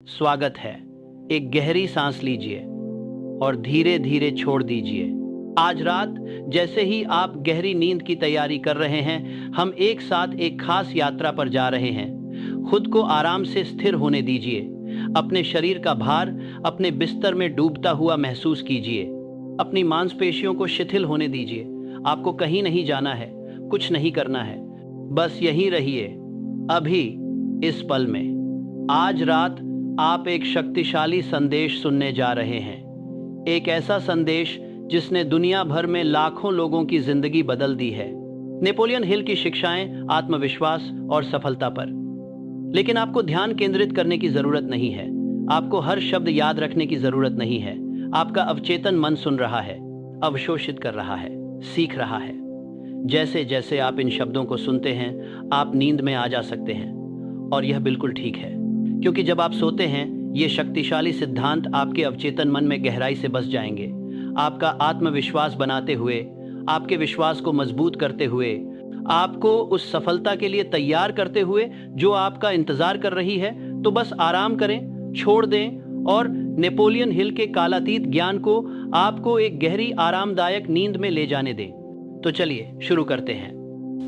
स्वागत है। एक गहरी सांस लीजिए और धीरे धीरे छोड़ दीजिए। आज रात जैसे ही आप गहरी नींद की तैयारी कर रहे हैं, हम एक साथ एक खास यात्रा पर जा रहे हैं। खुद को आराम से स्थिर होने दीजिए। अपने शरीर का भार अपने बिस्तर में डूबता हुआ महसूस कीजिए। अपनी मांसपेशियों को शिथिल होने दीजिए। आपको कहीं नहीं जाना है, कुछ नहीं करना है, बस यहीं रहिए, अभी इस पल में। आज रात आप एक शक्तिशाली संदेश सुनने जा रहे हैं। एक ऐसा संदेश जिसने दुनिया भर में लाखों लोगों की जिंदगी बदल दी है। नेपोलियन हिल की शिक्षाएं आत्मविश्वास और सफलता पर। लेकिन आपको ध्यान केंद्रित करने की जरूरत नहीं है। आपको हर शब्द याद रखने की जरूरत नहीं है। आपका अवचेतन मन सुन रहा है, अवशोषित कर रहा है, सीख रहा है। जैसे जैसे आप इन शब्दों को सुनते हैं, आप नींद में आ जा सकते हैं। और यह बिल्कुल ठीक है, क्योंकि जब आप सोते हैं, ये शक्तिशाली सिद्धांत आपके अवचेतन मन में गहराई से बस जाएंगे। आपका आत्मविश्वास बनाते हुए, आपके विश्वास को मजबूत करते हुए, आपको उस सफलता के लिए तैयार करते हुए जो आपका इंतजार कर रही है। तो बस आराम करें, छोड़ दें और नेपोलियन हिल के कालातीत ज्ञान को आपको एक गहरी आरामदायक नींद में ले जाने दें। तो चलिए शुरू करते हैं।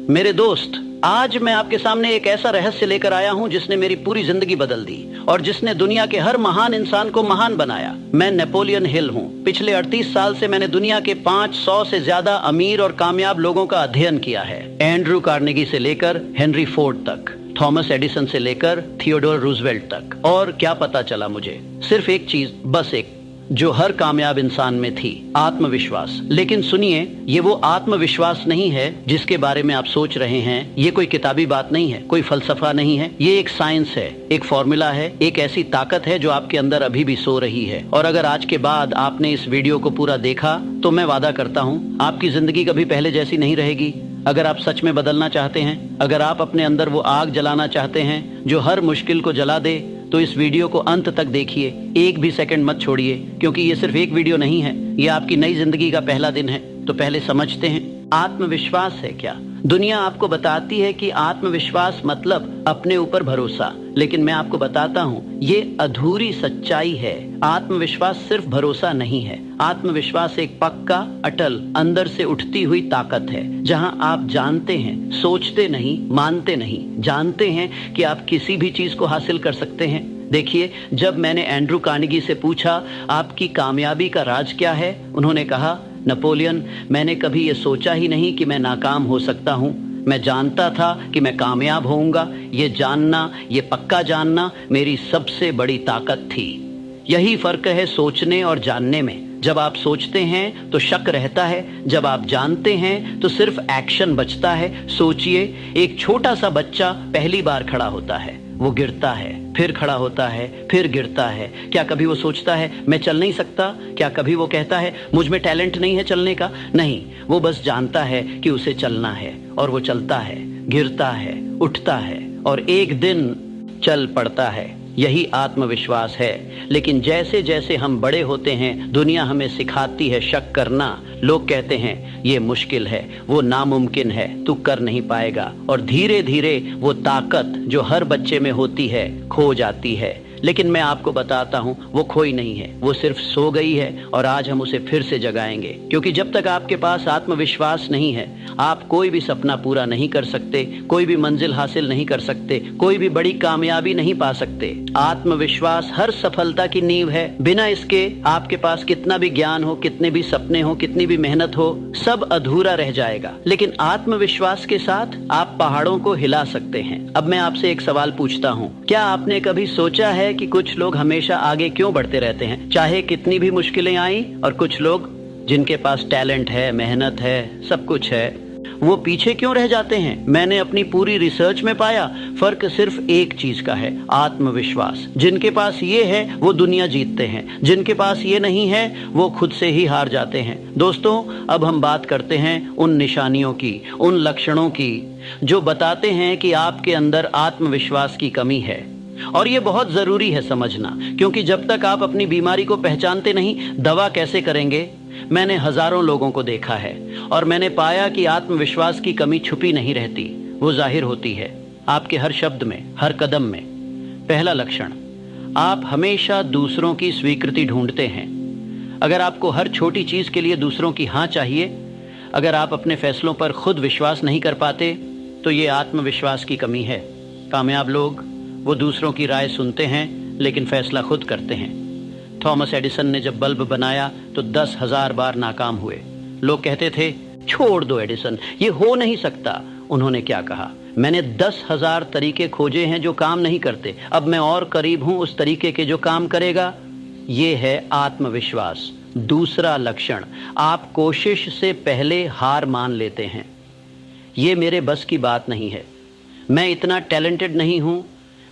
मेरे दोस्त, आज मैं आपके सामने एक ऐसा रहस्य लेकर आया हूं जिसने मेरी पूरी जिंदगी बदल दी और जिसने दुनिया के हर महान इंसान को महान बनाया। मैं नेपोलियन हिल हूं। पिछले 38 साल से मैंने दुनिया के 500 से ज्यादा अमीर और कामयाब लोगों का अध्ययन किया है। एंड्रू कार्नेगी से लेकर हेनरी फोर्ड तक, थॉमस एडिसन से लेकर थियोडोर रूजवेल्ट तक। और क्या पता चला मुझे? सिर्फ एक चीज, बस एक, जो हर कामयाब इंसान में थी, आत्मविश्वास। लेकिन सुनिए, ये वो आत्मविश्वास नहीं है जिसके बारे में आप सोच रहे हैं। ये कोई किताबी बात नहीं है, कोई फलसफा नहीं है। ये एक साइंस है, एक फॉर्मूला है, एक ऐसी ताकत है जो आपके अंदर अभी भी सो रही है। और अगर आज के बाद आपने इस वीडियो को पूरा देखा तो मैं वादा करता हूँ, आपकी जिंदगी कभी पहले जैसी नहीं रहेगी। अगर आप सच में बदलना चाहते हैं, अगर आप अपने अंदर वो आग जलाना चाहते हैं जो हर मुश्किल को जला दे, तो इस वीडियो को अंत तक देखिए। एक भी सेकंड मत छोड़िए, क्योंकि ये सिर्फ एक वीडियो नहीं है, ये आपकी नई जिंदगी का पहला दिन है। तो पहले समझते हैं, आत्मविश्वास है क्या? दुनिया आपको बताती है कि आत्मविश्वास मतलब अपने ऊपर भरोसा, लेकिन मैं आपको बताता हूँ, ये अधूरी सच्चाई है। आत्मविश्वास सिर्फ भरोसा नहीं है। आत्मविश्वास एक पक्का, अटल, अंदर से उठती हुई ताकत है, जहाँ आप जानते हैं, सोचते नहीं, मानते नहीं, जानते हैं कि आप किसी भी चीज को हासिल कर सकते हैं। देखिए, जब मैंने एंड्रू कार्नेगी से पूछा आपकी कामयाबी का राज क्या है, उन्होंने कहा, नेपोलियन, मैंने कभी ये सोचा ही नहीं कि मैं नाकाम हो सकता हूँ। मैं जानता था कि मैं कामयाब होऊंगा। ये जानना, ये पक्का जानना मेरी सबसे बड़ी ताकत थी। यही फर्क है सोचने और जानने में। जब आप सोचते हैं तो शक रहता है, जब आप जानते हैं तो सिर्फ एक्शन बचता है। सोचिए, एक छोटा सा बच्चा पहली बार खड़ा होता है, वो गिरता है, फिर खड़ा होता है, फिर गिरता है। क्या कभी वो सोचता है मैं चल नहीं सकता? क्या कभी वो कहता है मुझ में टैलेंट नहीं है चलने का? नहीं, वो बस जानता है कि उसे चलना है, और वो चलता है, गिरता है, उठता है और एक दिन चल पड़ता है। यही आत्मविश्वास है। लेकिन जैसे जैसे हम बड़े होते हैं, दुनिया हमें सिखाती है शक करना। लोग कहते हैं ये मुश्किल है, वो नामुमकिन है, तू कर नहीं पाएगा। और धीरे धीरे वो ताकत जो हर बच्चे में होती है खो जाती है। लेकिन मैं आपको बताता हूँ, वो खोई नहीं है, वो सिर्फ सो गई है और आज हम उसे फिर से जगाएंगे। क्योंकि जब तक आपके पास आत्मविश्वास नहीं है, आप कोई भी सपना पूरा नहीं कर सकते, कोई भी मंजिल हासिल नहीं कर सकते, कोई भी बड़ी कामयाबी नहीं पा सकते। आत्मविश्वास हर सफलता की नींव है। बिना इसके आपके पास कितना भी ज्ञान हो, कितने भी सपने हो, कितनी भी मेहनत हो, सब अधूरा रह जाएगा। लेकिन आत्मविश्वास के साथ आप पहाड़ों को हिला सकते हैं। अब मैं आपसे एक सवाल पूछता हूँ, क्या आपने कभी सोचा है कि कुछ लोग हमेशा आगे क्यों बढ़ते रहते हैं, चाहे कितनी भी मुश्किलें आई? और कुछ लोग जिनके पास टैलेंट है, मेहनत है, सब कुछ है, वो पीछे क्यों रह जाते हैं? मैंने अपनी पूरी रिसर्च में पाया, फर्क सिर्फ एक चीज का है, आत्मविश्वास। जिनके पास ये है वो दुनिया जीतते हैं, जिनके पास ये नहीं है वो खुद से ही हार जाते हैं। दोस्तों, अब हम बात करते हैं उन निशानियों की, उन लक्षणों की जो बताते हैं कि आपके अंदर आत्मविश्वास की कमी है। और ये बहुत जरूरी है समझना, क्योंकि जब तक आप अपनी बीमारी को पहचानते नहीं, दवा कैसे करेंगे? मैंने हजारों लोगों को देखा है और मैंने पाया कि आत्मविश्वास की कमी छुपी नहीं रहती, वो जाहिर होती है आपके हर शब्द में, हर कदम में। पहला लक्षण, आप हमेशा दूसरों की स्वीकृति ढूंढते हैं। अगर आपको हर छोटी चीज के लिए दूसरों की हाँ चाहिए, अगर आप अपने फैसलों पर खुद विश्वास नहीं कर पाते, तो ये आत्मविश्वास की कमी है। कामयाब लोग वो दूसरों की राय सुनते हैं लेकिन फैसला खुद करते हैं। थॉमस एडिसन ने जब बल्ब बनाया तो 10,000 बार नाकाम हुए। लोग कहते थे, छोड़ दो एडिसन, ये हो नहीं सकता। उन्होंने क्या कहा, मैंने 10,000 तरीके खोजे हैं जो काम नहीं करते, अब मैं और करीब हूं उस तरीके के जो काम करेगा। ये है आत्मविश्वास। दूसरा लक्षण, आप कोशिश से पहले हार मान लेते हैं। ये मेरे बस की बात नहीं है, मैं इतना टैलेंटेड नहीं हूं,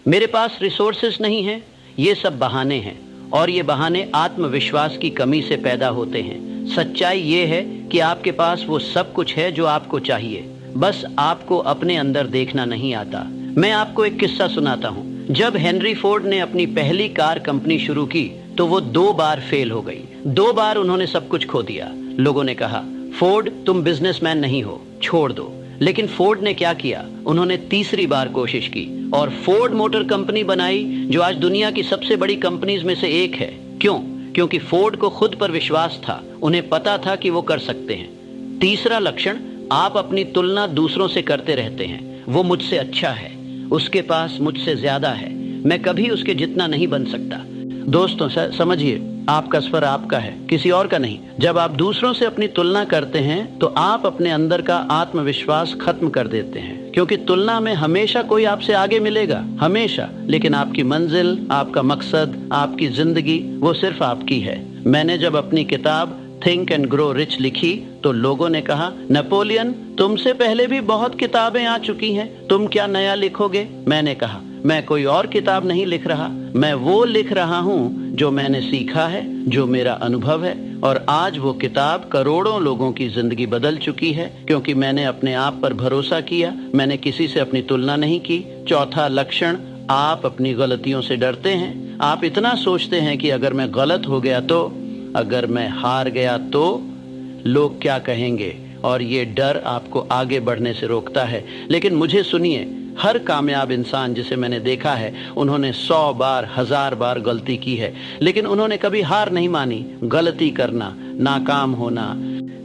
मेरे पास रिसोर्सेस नहीं हैं। ये सब बहाने हैं, और ये बहाने आत्मविश्वास की कमी से पैदा होते हैं। सच्चाई ये है कि आपके पास वो सब कुछ है जो आपको चाहिए, बस आपको अपने अंदर देखना नहीं आता। मैं आपको एक किस्सा सुनाता हूँ। जब हेनरी फोर्ड ने अपनी पहली कार कंपनी शुरू की तो वो 2 बार फेल हो गई। 2 बार उन्होंने सब कुछ खो दिया। लोगों ने कहा, फोर्ड तुम बिजनेसमैन नहीं हो, छोड़ दो। लेकिन फोर्ड ने क्या किया, उन्होंने तीसरी बार कोशिश की और फोर्ड मोटर कंपनी बनाई, जो आज दुनिया की सबसे बड़ी कंपनीज में से एक है। क्यों? क्योंकि फोर्ड को खुद पर विश्वास था, उन्हें पता था कि वो कर सकते हैं। तीसरा लक्षण, आप अपनी तुलना दूसरों से करते रहते हैं। वो मुझसे अच्छा है, उसके पास मुझसे ज्यादा है, मैं कभी उसके जितना नहीं बन सकता। दोस्तों समझिए, आपका स्वर आपका है, किसी और का नहीं। जब आप दूसरों से अपनी तुलना करते हैं तो आप अपने अंदर का आत्मविश्वास खत्म कर देते हैं, क्योंकि तुलना में हमेशा कोई आपसे आगे मिलेगा, हमेशा। लेकिन आपकी मंजिल, आपका मकसद, आपकी जिंदगी, वो सिर्फ आपकी है। मैंने जब अपनी किताब थिंक एंड ग्रो रिच लिखी तो लोगों ने कहा, नेपोलियन तुमसे पहले भी बहुत किताबें आ चुकी हैं, तुम क्या नया लिखोगे? मैंने कहा, मैं कोई और किताब नहीं लिख रहा, मैं वो लिख रहा हूँ जो मैंने सीखा है, जो मेरा अनुभव है। और आज वो किताब करोड़ों लोगों की जिंदगी बदल चुकी है, क्योंकि मैंने अपने आप पर भरोसा किया, मैंने किसी से अपनी तुलना नहीं की। चौथा लक्षण, आप अपनी गलतियों से डरते हैं। आप इतना सोचते हैं कि अगर मैं गलत हो गया तो, अगर मैं हार गया तो लोग क्या कहेंगे, और ये डर आपको आगे बढ़ने से रोकता है। लेकिन मुझे सुनिए, हर कामयाब इंसान जिसे मैंने देखा है, उन्होंने 100 बार 1000 बार गलती की है, लेकिन उन्होंने कभी हार नहीं मानी। गलती करना, नाकाम होना,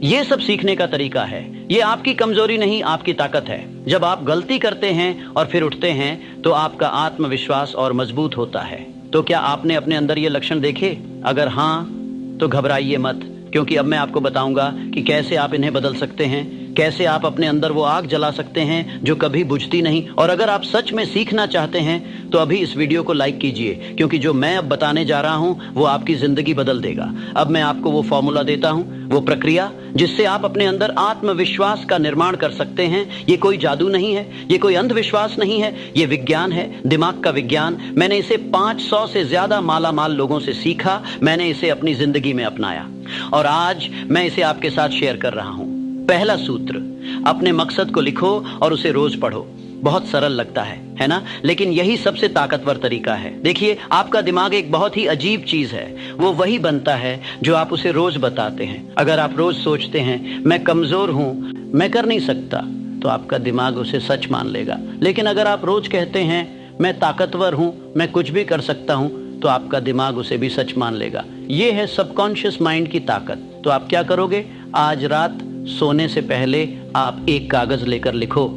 ये सब सीखने का तरीका है। ये आपकी कमजोरी नहीं, आपकी ताकत है। जब आप गलती करते हैं और फिर उठते हैं तो आपका आत्मविश्वास और मजबूत होता है। तो क्या आपने अपने अंदर ये लक्षण देखे? अगर हाँ तो घबराइए मत, क्योंकि अब मैं आपको बताऊंगा कि कैसे आप इन्हें बदल सकते हैं, कैसे आप अपने अंदर वो आग जला सकते हैं जो कभी बुझती नहीं। और अगर आप सच में सीखना चाहते हैं तो अभी इस वीडियो को लाइक कीजिए, क्योंकि जो मैं अब बताने जा रहा हूं वो आपकी जिंदगी बदल देगा। अब मैं आपको वो फॉर्मूला देता हूं, वो प्रक्रिया जिससे आप अपने अंदर आत्मविश्वास का निर्माण कर सकते हैं। ये कोई जादू नहीं है, ये कोई अंधविश्वास नहीं है, ये विज्ञान है, दिमाग का विज्ञान। मैंने इसे 500 से ज्यादा मालामाल लोगों से सीखा, मैंने इसे अपनी जिंदगी में अपनाया और आज मैं इसे आपके साथ शेयर कर रहा हूं। पहला सूत्र, अपने मकसद को लिखो और उसे रोज पढ़ो। बहुत सरल लगता है ना? लेकिन यही सबसे ताकतवर तरीका है। देखिए, आपका दिमाग एक बहुत ही अजीब चीज है, वो वही बनता है जो आप उसे रोज बताते हैं। अगर आप रोज सोचते हैं मैं कमजोर हूं, मैं कर नहीं सकता, तो आपका दिमाग उसे सच मान लेगा। लेकिन अगर आप रोज कहते हैं मैं ताकतवर हूं, मैं कुछ भी कर सकता हूं, तो आपका दिमाग उसे भी सच मान लेगा। ये है सबकॉन्शियस माइंड की ताकत। तो आप क्या करोगे? आज रात सोने से पहले आप एक कागज लेकर लिखो,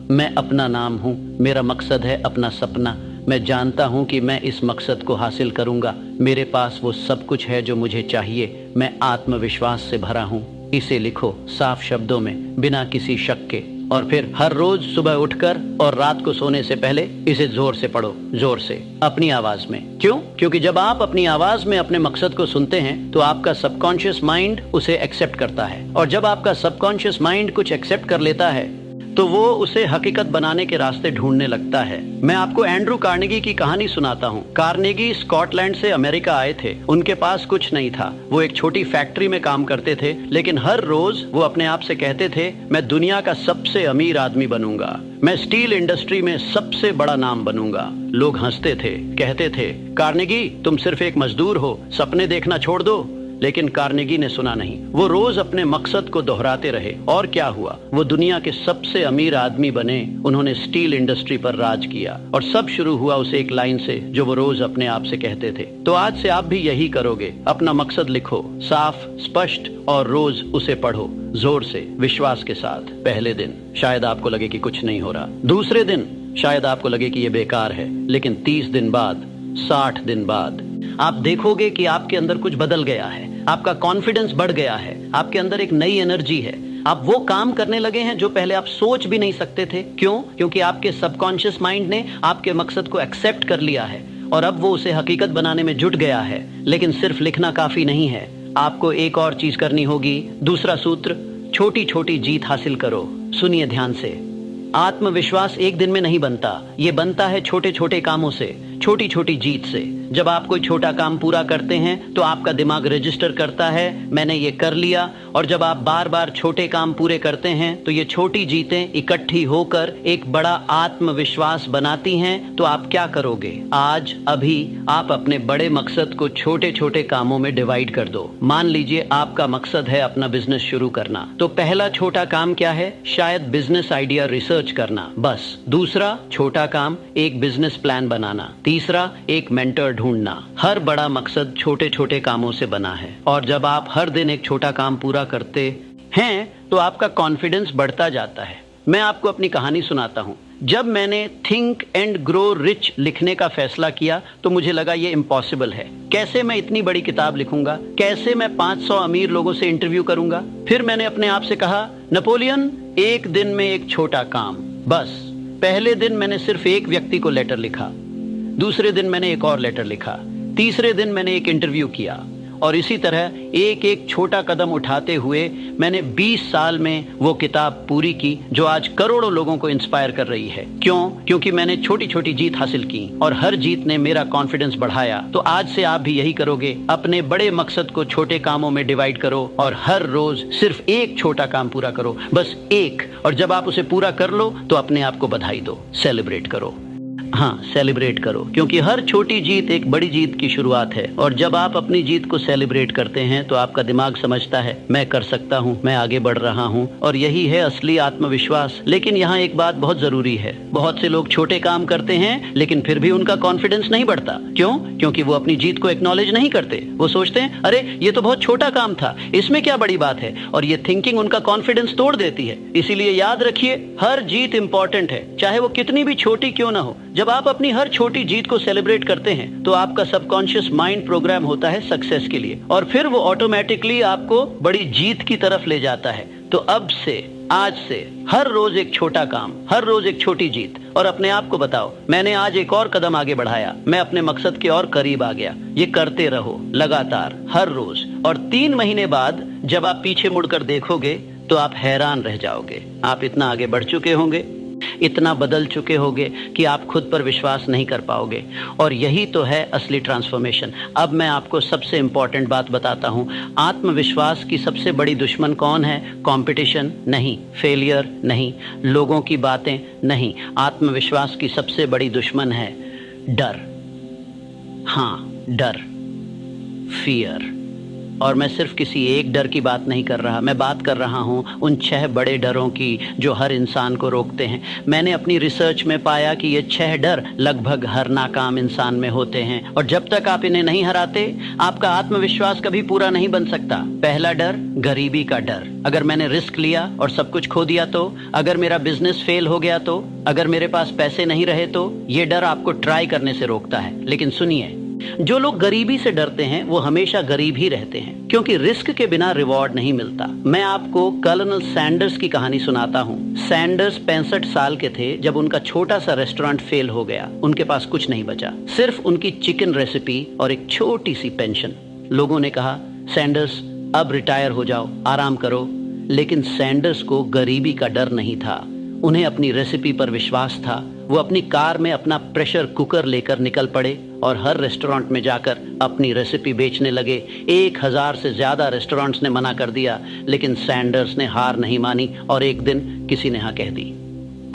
मैं अपना नाम हूं, मेरा मकसद है अपना सपना, मैं जानता हूं कि मैं इस मकसद को हासिल करूंगा, मेरे पास वो सब कुछ है जो मुझे चाहिए, मैं आत्मविश्वास से भरा हूं। इसे लिखो साफ शब्दों में, बिना किसी शक के। और फिर हर रोज सुबह उठकर और रात को सोने से पहले इसे जोर से पढ़ो, जोर से, अपनी आवाज में। क्यों? क्योंकि जब आप अपनी आवाज में अपने मकसद को सुनते हैं तो आपका सबकॉन्शियस माइंड उसे एक्सेप्ट करता है, और जब आपका सबकॉन्शियस माइंड कुछ एक्सेप्ट कर लेता है तो वो उसे हकीकत बनाने के रास्ते ढूंढने लगता है। मैं आपको एंड्रू कार्नेगी की कहानी सुनाता हूँ। कार्नेगी स्कॉटलैंड से अमेरिका आए थे। उनके पास कुछ नहीं था, वो एक छोटी फैक्ट्री में काम करते थे, लेकिन हर रोज वो अपने आप से कहते थे, मैं दुनिया का सबसे अमीर आदमी बनूंगा, मैं स्टील इंडस्ट्री में सबसे बड़ा नाम बनूंगा। लोग हंसते थे, कहते थे, कार्नेगी तुम सिर्फ एक मजदूर हो, सपने देखना छोड़ दो। लेकिन कार्नेगी ने सुना नहीं। वो रोज अपने मकसद को दोहराते रहे और क्या हुआ, वो दुनिया के सबसे अमीर आदमी बने। उन्होंने स्टील इंडस्ट्री पर राज किया और सब शुरू हुआ उस एक लाइन से जो वो रोज अपने आप से कहते थे। तो आज से आप भी यही करोगे। अपना मकसद लिखो, साफ, स्पष्ट, और रोज उसे पढ़ो जोर से, विश्वास के साथ। पहले दिन शायद आपको लगे कि कुछ नहीं हो रहा, दूसरे दिन शायद आपको लगे कि ये बेकार है, लेकिन 30 दिन बाद, 60 दिन बाद आप देखोगे कि आपके अंदर कुछ बदल गया है। आपका कॉन्फिडेंस बढ़ गया है, आपके अंदर एक नई एनर्जी है। आप वो काम करने लगे हैं जो पहले आप सोच भी नहीं सकते थे। क्यों? क्योंकि आपके सबकॉन्शियस माइंड ने आपके मकसद को एक्सेप्ट कर लिया है और अब वो उसे हकीकत बनाने में जुट गया है। लेकिन सिर्फ लिखना काफी नहीं है, आपको एक और चीज करनी होगी। दूसरा सूत्र, छोटी छोटी जीत हासिल करो। सुनिए ध्यान से, आत्मविश्वास एक दिन में नहीं बनता, ये बनता है छोटे छोटे कामों से, छोटी छोटी जीत से। जब आप कोई छोटा काम पूरा करते हैं तो आपका दिमाग रजिस्टर करता है मैंने ये कर लिया, और जब आप बार बार छोटे काम पूरे करते हैं तो ये छोटी जीतें इकट्ठी होकर एक बड़ा आत्मविश्वास बनाती हैं। तो आप क्या करोगे? आज अभी आप अपने बड़े मकसद को छोटे छोटे कामों में डिवाइड कर दो। मान लीजिए आपका मकसद है अपना बिजनेस शुरू करना, तो पहला छोटा काम क्या है? शायद बिजनेस आइडिया रिसर्च करना, बस। दूसरा छोटा काम एक बिजनेस प्लान बनाना। तीसरा एक मेंटर ढूंढना। हर बड़ा मकसद छोटे छोटे कामों से बना है, और जब आप हर दिन एक छोटा काम पूरा करते हैं तो आपका कॉन्फिडेंस बढ़ता जाता है। मैं आपको अपनी कहानी सुनाता हूँ। जब मैंने थिंक एंड ग्रो रिच लिखने का फैसला किया तो मुझे लगा ये इम्पॉसिबल है। कैसे मैं इतनी बड़ी किताब लिखूंगा? कैसे मैं 500 अमीर लोगों से इंटरव्यू करूंगा? फिर मैंने अपने आप से कहा, नेपोलियन, एक दिन में एक छोटा काम, बस। पहले दिन मैंने सिर्फ एक व्यक्ति को लेटर लिखा, दूसरे दिन मैंने एक और लेटर लिखा, तीसरे दिन मैंने एक इंटरव्यू किया, और इसी तरह एक एक छोटा कदम उठाते हुए मैंने 20 साल में वो किताब पूरी की जो आज करोड़ों लोगों को इंस्पायर कर रही है। क्यों? क्योंकि मैंने छोटी छोटी जीत हासिल की और हर जीत ने मेरा कॉन्फिडेंस बढ़ाया। तो आज से आप भी यही करोगे। अपने बड़े मकसद को छोटे कामों में डिवाइड करो और हर रोज सिर्फ एक छोटा काम पूरा करो, बस एक। और जब आप उसे पूरा कर लो तो अपने आप को बधाई दो, सेलिब्रेट करो। हाँ, सेलिब्रेट करो, क्योंकि हर छोटी जीत एक बड़ी जीत की शुरुआत है। और जब आप अपनी जीत को सेलिब्रेट करते हैं तो आपका दिमाग समझता है मैं कर सकता हूँ, मैं आगे बढ़ रहा हूँ, और यही है असली आत्मविश्वास। लेकिन यहाँ एक बात बहुत जरूरी है, बहुत से लोग छोटे काम करते हैं लेकिन फिर भी उनका कॉन्फिडेंस नहीं बढ़ता। क्यों? क्योंकि वो अपनी जीत को एक्नॉलेज नहीं करते। वो सोचते हैं अरे ये तो बहुत छोटा काम था, इसमें क्या बड़ी बात है, और ये थिंकिंग उनका कॉन्फिडेंस तोड़ देती है। इसीलिए याद रखिए, हर जीत इंपॉर्टेंट है, चाहे वो कितनी भी छोटी क्यों ना हो। जब आप अपनी हर छोटी जीत को सेलिब्रेट करते हैं तो आपका सबकॉन्शियस माइंड प्रोग्राम होता है सक्सेस के लिए, और फिर वो ऑटोमेटिकली आपको बड़ी जीत की तरफ ले जाता है। तो अब से, आज से हर रोज एक छोटा काम, हर रोज एक छोटी जीत, और अपने आप को बताओ मैंने आज एक और कदम आगे बढ़ाया, मैं अपने मकसद के और करीब आ गया। ये करते रहो लगातार, हर रोज, और 3 महीने बाद जब आप पीछे मुड़कर देखोगे तो आप हैरान रह जाओगे। आप इतना आगे बढ़ चुके होंगे, इतना बदल चुके होंगे कि आप खुद पर विश्वास नहीं कर पाओगे। और यही तो है असली ट्रांसफॉर्मेशन। अब मैं आपको सबसे इंपॉर्टेंट बात बताता हूँ। आत्मविश्वास की सबसे बड़ी दुश्मन कौन है? कंपटीशन नहीं, फेलियर नहीं, लोगों की बातें नहीं। आत्मविश्वास की सबसे बड़ी दुश्मन है डर। हाँ, डर, फियर। और मैं सिर्फ किसी एक डर की बात नहीं कर रहा, मैं बात कर रहा हूँ उन 6 बड़े डरों की जो हर इंसान को रोकते हैं। मैंने अपनी रिसर्च में पाया कि ये 6 डर लगभग हर नाकाम इंसान में होते हैं, और जब तक आप इन्हें नहीं हराते आपका आत्मविश्वास कभी पूरा नहीं बन सकता। पहला डर, गरीबी का डर। अगर मैंने रिस्क लिया और सब कुछ खो दिया तो? अगर मेरा बिजनेस फेल हो गया तो? अगर मेरे पास पैसे नहीं रहे तो? ये डर आपको ट्राई करने से रोकता है। लेकिन सुनिए, जो लोग गरीबी से डरते हैं वो हमेशा गरीब ही रहते हैं, क्योंकि रिस्क के बिना रिवॉर्ड नहीं मिलता। मैं आपको कर्नल सैंडर्स की कहानी सुनाता हूँ। सैंडर्स 65 साल के थे जब उनका छोटा सा रेस्टोरेंट फेल हो गया। उनके पास कुछ नहीं बचा, सिर्फ उनकी चिकन रेसिपी और एक छोटी सी पेंशन। लोगों ने कहा, सैंडर्स अब रिटायर हो जाओ, आराम करो। लेकिन सैंडर्स को गरीबी का डर नहीं था, उन्हें अपनी रेसिपी पर विश्वास था। वो अपनी कार में अपना प्रेशर कुकर लेकर निकल पड़े और हर रेस्टोरेंट में जाकर अपनी रेसिपी बेचने लगे। 1000 से ज्यादा रेस्टोरेंट्स ने मना कर दिया, लेकिन सैंडर्स ने हार नहीं मानी और एक दिन किसी ने हाँ कह दी।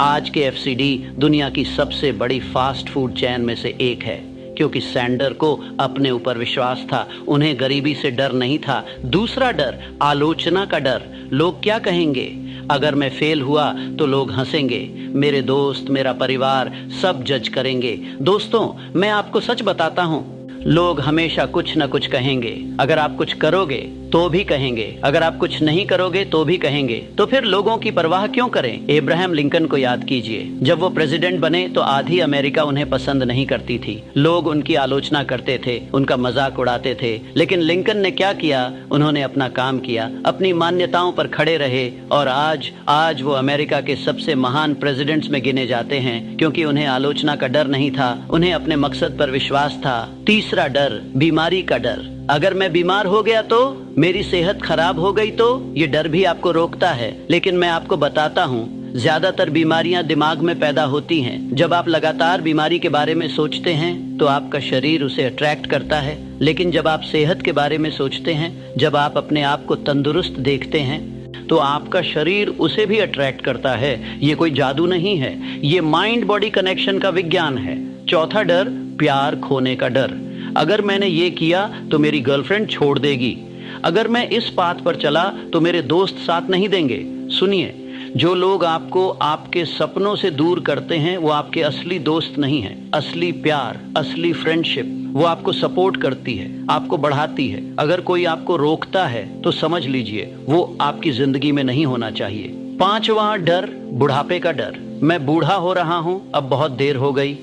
आज के FCD दुनिया की सबसे बड़ी फास्ट फूड चेन में से एक है। क्योंकि सैंडर को अपने ऊपर विश्वास था, उन्हें गरीबी से डर नहीं था। दूसरा डर, आलोचना का डर। लोग क्या कहेंगे? अगर मैं फेल हुआ तो लोग हंसेंगे, मेरे दोस्त, मेरा परिवार सब जज करेंगे। दोस्तों, मैं आपको सच बताता हूं, लोग हमेशा कुछ न कुछ कहेंगे। अगर आप कुछ करोगे तो भी कहेंगे, अगर आप कुछ नहीं करोगे तो भी कहेंगे। तो फिर लोगों की परवाह क्यों करें? अब्राहम लिंकन को याद कीजिए, जब वो प्रेसिडेंट बने तो आधी अमेरिका उन्हें पसंद नहीं करती थी। लोग उनकी आलोचना करते थे, उनका मजाक उड़ाते थे, लेकिन लिंकन ने क्या किया? उन्होंने अपना काम किया, अपनी मान्यताओं पर खड़े रहे और आज वो अमेरिका के सबसे महान प्रेसिडेंट्स में गिने जाते हैं, क्योंकि उन्हें आलोचना का डर नहीं था, उन्हें अपने मकसद पर विश्वास था। तीसरा डर, बीमारी का डर। अगर मैं बीमार हो गया तो, मेरी सेहत खराब हो गई तो, ये डर भी आपको रोकता है। लेकिन मैं आपको बताता हूँ, ज्यादातर बीमारियां दिमाग में पैदा होती हैं। जब आप लगातार बीमारी के बारे में सोचते हैं तो आपका शरीर उसे अट्रैक्ट करता है, लेकिन जब आप सेहत के बारे में सोचते हैं, जब आप अपने आप को तंदुरुस्त देखते हैं, तो आपका शरीर उसे भी अट्रैक्ट करता है। ये कोई जादू नहीं है, ये माइंड बॉडी कनेक्शन का विज्ञान है। चौथा डर, प्यार खोने का डर। अगर मैंने ये किया तो मेरी गर्लफ्रेंड छोड़ देगी, अगर मैं इस पाथ पर चला तो मेरे दोस्त साथ नहीं देंगे। सुनिए, जो लोग आपको आपके सपनों से दूर करते हैं वो आपके असली दोस्त नहीं हैं। असली प्यार, असली फ्रेंडशिप वो आपको सपोर्ट करती है, आपको बढ़ाती है। अगर कोई आपको रोकता है तो समझ लीजिए वो आपकी जिंदगी में नहीं होना चाहिए। पांचवा डर, बुढ़ापे का डर। मैं बूढ़ा हो रहा हूं, अब बहुत देर हो गई।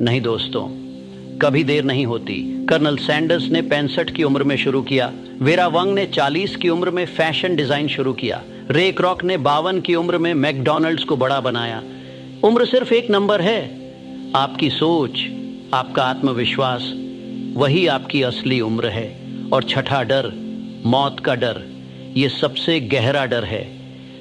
नहीं दोस्तों, कभी देर नहीं होती। कर्नल सैंडर्स ने 65 की उम्र में शुरू किया, वेरा वंग ने 40 की उम्र में फैशन डिजाइन शुरू किया, रे क्रॉक ने 52 की उम्र में मैकडॉनल्ड्स को बड़ा बनाया। उम्र सिर्फ एक नंबर है। आपकी सोच, आपका आत्मविश्वास, वही आपकी असली उम्र है। और छठा डर, मौत का डर। ये सबसे गहरा डर है।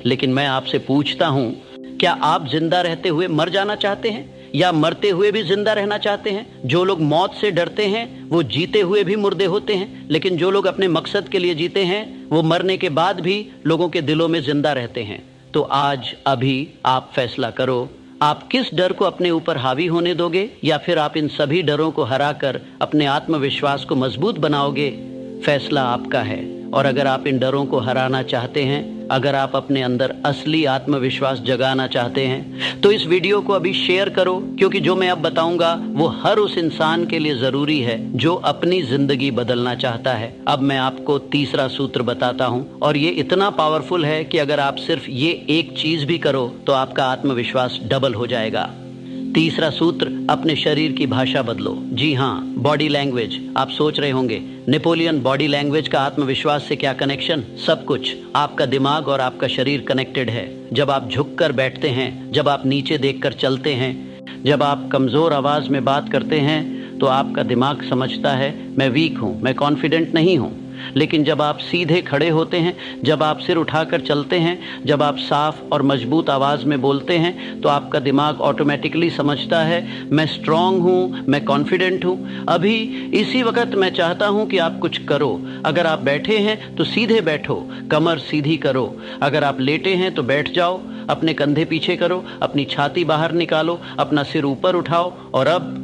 लेकिन मैं आपसे पूछता हूं, क्या आप जिंदा रहते हुए मर जाना चाहते हैं या मरते हुए भी जिंदा रहना चाहते हैं? जो लोग मौत से डरते हैं वो जीते हुए भी मुर्दे होते हैं, लेकिन जो लोग अपने मकसद के लिए जीते हैं वो मरने के बाद भी लोगों के दिलों में जिंदा रहते हैं। तो आज अभी आप फैसला करो, आप किस डर को अपने ऊपर हावी होने दोगे, या फिर आप इन सभी डरों को हराकर अपने आत्मविश्वास को मजबूत बनाओगे? फैसला आपका है। और अगर आप इन डरों को हराना चाहते हैं, अगर आप अपने अंदर असली आत्मविश्वास जगाना चाहते हैं, तो इस वीडियो को अभी शेयर करो, क्योंकि जो मैं अब बताऊंगा वो हर उस इंसान के लिए जरूरी है जो अपनी जिंदगी बदलना चाहता है। अब मैं आपको तीसरा सूत्र बताता हूं, और ये इतना पावरफुल है कि अगर आप सिर्फ ये एक चीज भी करो तो आपका आत्मविश्वास डबल हो जाएगा। तीसरा सूत्र, अपने शरीर की भाषा बदलो। जी हाँ, बॉडी लैंग्वेज। आप सोच रहे होंगे, नेपोलियन, बॉडी लैंग्वेज का आत्मविश्वास से क्या कनेक्शन? सब कुछ। आपका दिमाग और आपका शरीर कनेक्टेड है। जब आप झुककर बैठते हैं, जब आप नीचे देखकर चलते हैं, जब आप कमजोर आवाज में बात करते हैं, तो आपका दिमाग समझता है मैं वीक हूं, मैं कॉन्फिडेंट नहीं हूं। लेकिन जब आप सीधे खड़े होते हैं, जब आप सिर उठाकर चलते हैं, जब आप साफ और मजबूत आवाज में बोलते हैं, तो आपका दिमाग ऑटोमेटिकली समझता है मैं स्ट्रांग हूं, मैं कॉन्फिडेंट हूं। अभी इसी वक्त मैं चाहता हूं कि आप कुछ करो। अगर आप बैठे हैं तो सीधे बैठो, कमर सीधी करो। अगर आप लेटे हैं तो बैठ जाओ, अपने कंधे पीछे करो, अपनी छाती बाहर निकालो, अपना सिर ऊपर उठाओ और अब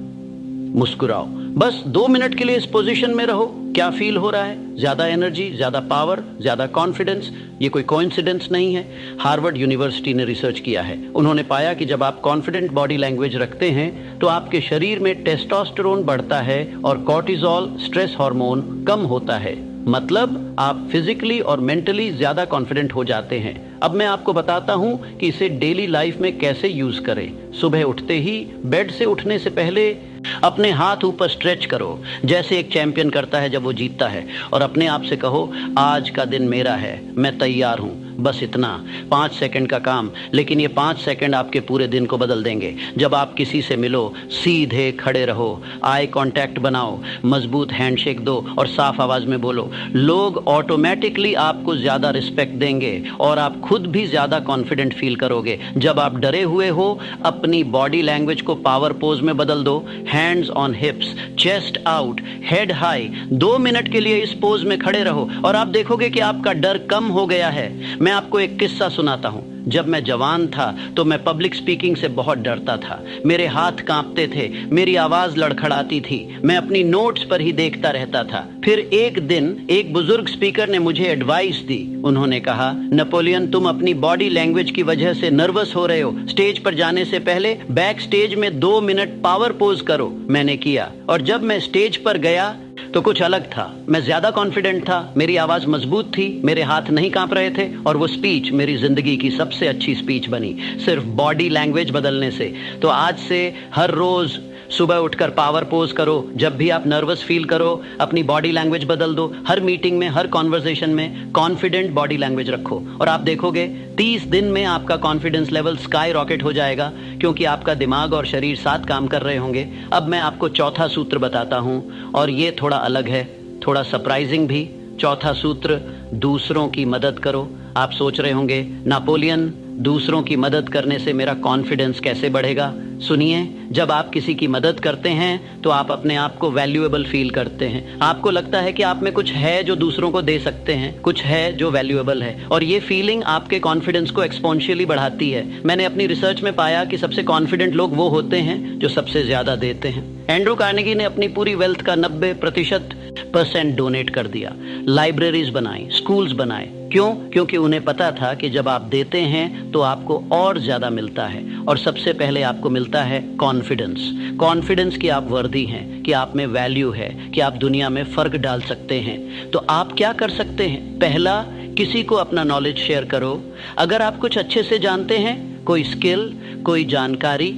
मुस्कुराओ। बस 2 मिनट के लिए इस पोजीशन में रहो। क्या फील हो रहा है? ज्यादा एनर्जी, ज्यादा पावर, ज्यादा कॉन्फिडेंस। ये कोई कोइंसिडेंस नहीं है। हार्वर्ड यूनिवर्सिटी ने रिसर्च किया है। उन्होंने पाया कि जब आप कॉन्फिडेंट बॉडी लैंग्वेज रखते हैं तो आपके शरीर में टेस्टोस्टेरोन बढ़ता है और कॉर्टिसोल, स्ट्रेस हार्मोन, कम होता है। मतलब आप फिजिकली और मेंटली ज्यादा कॉन्फिडेंट हो जाते हैं। अब मैं आपको बताता हूं कि इसे डेली लाइफ में कैसे यूज करें। सुबह उठते ही, बेड से उठने से पहले अपने हाथ ऊपर स्ट्रेच करो, जैसे एक चैंपियन करता है जब वो जीतता है, और अपने आप से कहो आज का दिन मेरा है, मैं तैयार हूं। बस इतना, 5 सेकंड का काम, लेकिन ये 5 सेकंड आपके पूरे दिन को बदल देंगे। जब आप किसी से मिलो, सीधे खड़े रहो, आई कांटेक्ट बनाओ, मजबूत हैंडशेक दो और साफ आवाज में बोलो। लोग ऑटोमेटिकली आपको ज्यादा रिस्पेक्ट देंगे और आप खुद भी ज्यादा कॉन्फिडेंट फील करोगे। जब आप डरे हुए हो, अपनी बॉडी लैंग्वेज को पावर पोज में बदल दो। Hands on हिप्स, chest out, head high. 2 minute के लिए इस पोज में खड़े रहो और आप देखोगे कि आपका डर कम हो गया है। मैं आपको एक किस्सा सुनाता हूँ। जब मैं जवान था तो मैं पब्लिक स्पीकिंग से बहुत डरता था। मेरे हाथ कांपते थे, मेरी आवाज लड़खड़ाती थी, मैं अपनी नोट्स पर ही देखता रहता था। फिर एक दिन एक बुजुर्ग स्पीकर ने मुझे एडवाइस दी। उन्होंने कहा, नेपोलियन, तुम अपनी बॉडी लैंग्वेज की वजह से नर्वस हो रहे हो। स्टेज पर जाने से पहले बैक स्टेज में 2 मिनट पावर पोज करो। मैंने किया और जब मैं स्टेज पर गया तो कुछ अलग था। मैं ज्यादा कॉन्फिडेंट था, मेरी आवाज मजबूत थी, मेरे हाथ नहीं कांप रहे थे और वो स्पीच मेरी जिंदगी की सबसे अच्छी स्पीच बनी, सिर्फ बॉडी लैंग्वेज बदलने से। तो आज से हर रोज सुबह उठकर पावर पोज करो। जब भी आप नर्वस फील करो, अपनी बॉडी लैंग्वेज बदल दो। हर मीटिंग में, हर कॉन्वर्सेशन में कॉन्फिडेंट बॉडी लैंग्वेज रखो और आप देखोगे 30 दिन में आपका कॉन्फिडेंस लेवल स्काई रॉकेट हो जाएगा, क्योंकि आपका दिमाग और शरीर साथ काम कर रहे होंगे। अब मैं आपको चौथा सूत्र बताता हूं और ये थोड़ा अलग है, थोड़ा सरप्राइजिंग भी। चौथा सूत्र, दूसरों की मदद करो। आप सोच रहे होंगे, नेपोलियन, दूसरों की मदद करने से मेरा कॉन्फिडेंस कैसे बढ़ेगा? सुनिए, जब आप किसी की मदद करते हैं तो आप अपने आप को वैल्यूएबल फील करते हैं। आपको लगता है कि आप में कुछ है जो दूसरों को दे सकते हैं, कुछ है जो वैल्यूएबल है, और ये फीलिंग आपके कॉन्फिडेंस को एक्सपोनेंशियली बढ़ाती है। मैंने अपनी रिसर्च में पाया कि सबसे कॉन्फिडेंट लोग वो होते हैं जो सबसे ज्यादा देते हैं। एंड्रू कार्नेगी ने अपनी पूरी वेल्थ का 90% डोनेट कर दिया, लाइब्रेरीज बनाई, स्कूल्स बनाए। क्यों? क्योंकि उन्हें पता था कि जब आप देते हैं तो आपको और ज्यादा मिलता है, और सबसे पहले आपको मिलता है कॉन्फिडेंस। कॉन्फिडेंस कि आप वर्दी हैं, कि आप में वैल्यू है, कि आप दुनिया में फर्क डाल सकते हैं। तो आप क्या कर सकते हैं? पहला, किसी को अपना नॉलेज शेयर करो। अगर आप कुछ अच्छे से जानते हैं, कोई स्किल, कोई जानकारी,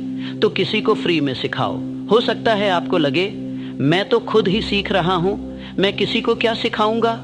तो किसी को फ्री में सिखाओ। हो सकता है आपको लगे, मैं तो खुद ही सीख रहा हूं, मैं किसी को क्या सिखाऊंगा?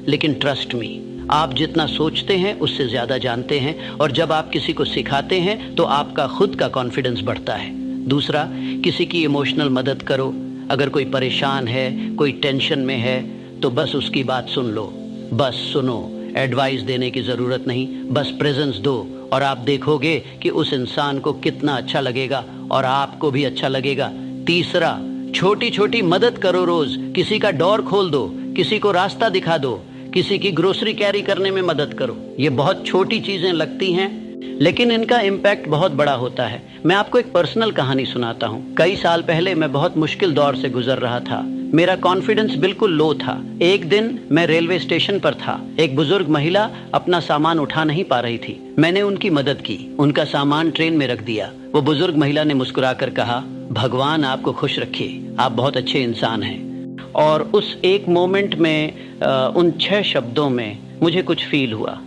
लेकिन ट्रस्ट मी, आप जितना सोचते हैं उससे ज्यादा जानते हैं, और जब आप किसी को सिखाते हैं तो आपका खुद का कॉन्फिडेंस बढ़ता है। दूसरा, किसी की इमोशनल मदद करो। अगर कोई परेशान है, कोई टेंशन में है, तो बस उसकी बात सुन लो, बस सुनो। एडवाइस देने की जरूरत नहीं, बस प्रेजेंस दो, और आप देखोगे कि उस इंसान को कितना अच्छा लगेगा और आपको भी अच्छा लगेगा। तीसरा, छोटी छोटी मदद करो रोज। किसी का डोर खोल दो, किसी को रास्ता दिखा दो, किसी की ग्रोसरी कैरी करने में मदद करो। ये बहुत छोटी चीजें लगती हैं, लेकिन इनका इम्पैक्ट बहुत बड़ा होता है। मैं आपको एक पर्सनल कहानी सुनाता हूँ। कई साल पहले मैं बहुत मुश्किल दौर से गुजर रहा था। मेरा कॉन्फिडेंस बिल्कुल लो था। एक दिन मैं रेलवे स्टेशन पर था। एक बुजुर्ग महिला अपना सामान उठा नहीं पा रही थी। मैंने उनकी मदद की, उनका सामान ट्रेन में रख दिया। वो बुजुर्ग महिला ने मुस्कुराकर कहा, भगवान आपको खुश रखे, आप बहुत अच्छे इंसान हैं। और उस एक मोमेंट में, उन 6 शब्दों में मुझे कुछ फील हुआ।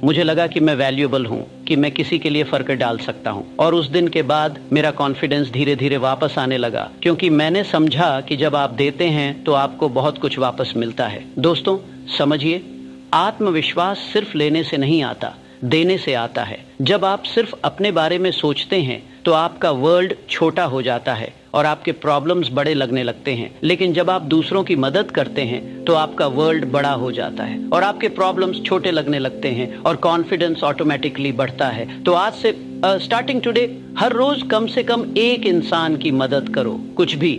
मुझे लगा कि मैं वैल्यूएबल हूँ, कि मैं किसी के लिए फर्क डाल सकता हूँ। और उस दिन के बाद मेरा कॉन्फिडेंस धीरे धीरे वापस आने लगा, क्योंकि मैंने समझा कि जब आप देते हैं तो आपको बहुत कुछ वापस मिलता है। दोस्तों, समझिए, आत्मविश्वास सिर्फ लेने से नहीं आता, देने से आता है। जब आप सिर्फ अपने बारे में सोचते हैं तो आपका वर्ल्ड छोटा हो जाता है और आपके प्रॉब्लम्स बड़े लगने लगते हैं। लेकिन जब आप दूसरों की मदद करते हैं तो आपका वर्ल्ड बड़ा हो जाता है और आपके प्रॉब्लम्स छोटे लगने लगते हैं और कॉन्फिडेंस ऑटोमेटिकली बढ़ता है। तो आज से स्टार्टिंग टुडे, हर रोज कम से कम एक इंसान की मदद करो, कुछ भी,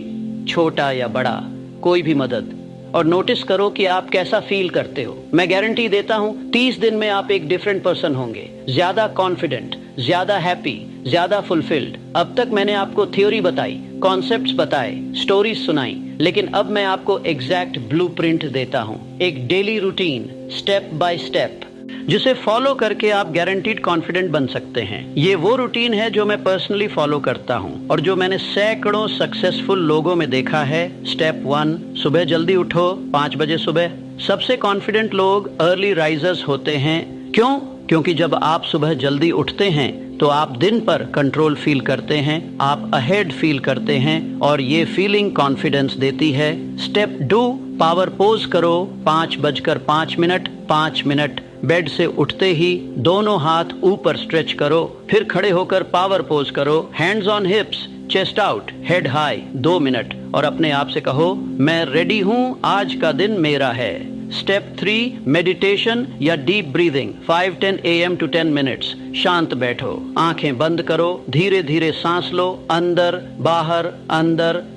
छोटा या बड़ा, कोई भी मदद, और नोटिस करो कि आप कैसा फील करते हो। मैं गारंटी देता हूं 30 दिन में आप एक डिफरेंट पर्सन होंगे, ज्यादा कॉन्फिडेंट, ज्यादा हैप्पी, ज्यादा फुलफिल्ड। अब तक मैंने आपको थ्योरी बताई, कॉन्सेप्ट्स बताए, स्टोरीज सुनाई, लेकिन अब मैं आपको एग्जैक्ट ब्लूप्रिंट देता हूं, एक daily routine, step by step, जिसे फॉलो करके आप गारंटीड कॉन्फिडेंट बन सकते हैं। ये वो रूटीन है जो मैं पर्सनली फॉलो करता हूं और जो मैंने सैकड़ों सक्सेसफुल लोगों में देखा है। स्टेप 1, सुबह जल्दी उठो, 5 बजे सुबह। सबसे कॉन्फिडेंट लोग अर्ली राइजर्स होते हैं। क्यों? क्योंकि जब आप सुबह जल्दी उठते हैं तो आप दिन पर कंट्रोल फील करते हैं, आप अहेड फील करते हैं, और ये फीलिंग कॉन्फिडेंस देती है। स्टेप 2, पावर पोज करो, 5:05, 5 मिनट। बेड से उठते ही दोनों हाथ ऊपर स्ट्रेच करो, फिर खड़े होकर पावर पोज करो, hands on हिप्स, chest out, head high, 2 minute, और अपने आप से कहो, मैं रेडी हूँ, आज का दिन मेरा है। स्टेप 3 मेडिटेशन या deep breathing 5-10 AM to 10 minutes. शांत बैठो, आंखें बंद करो, धीरे धीरे सांस लो, अंदर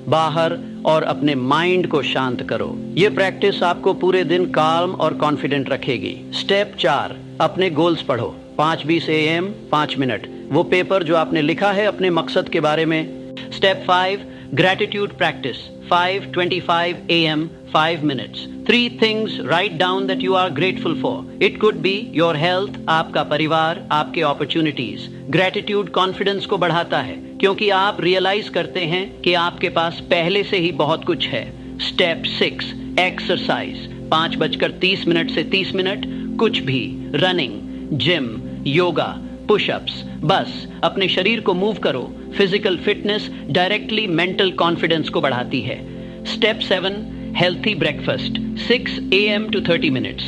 बाहर और अपने माइंड को शांत करो। ये प्रैक्टिस आपको पूरे दिन काल्म और कॉन्फिडेंट रखेगी। स्टेप 4 अपने गोल्स पढ़ो 5-20 AM 5 मिनट, वो पेपर जो आपने लिखा है अपने मकसद के बारे में। Step 5 gratitude practice 5:25 AM 5 minutes। 3 things write down that you are grateful for। It could be your health, आपका परिवार, आपके अपॉर्चुनिटीज। ग्रेटिट्यूड कॉन्फिडेंस को बढ़ाता है क्योंकि आप रियलाइज करते हैं कि आपके पास पहले से ही बहुत कुछ है। स्टेप 6 एक्सरसाइज 5:30 से 30 मिनट, कुछ भी, रनिंग, जिम, योगा, पुशअप्स, बस अपने शरीर को मूव करो। Physical fitness directly mental confidence को बढ़ाती है। Step 7 healthy breakfast 6 AM to 30 minutes.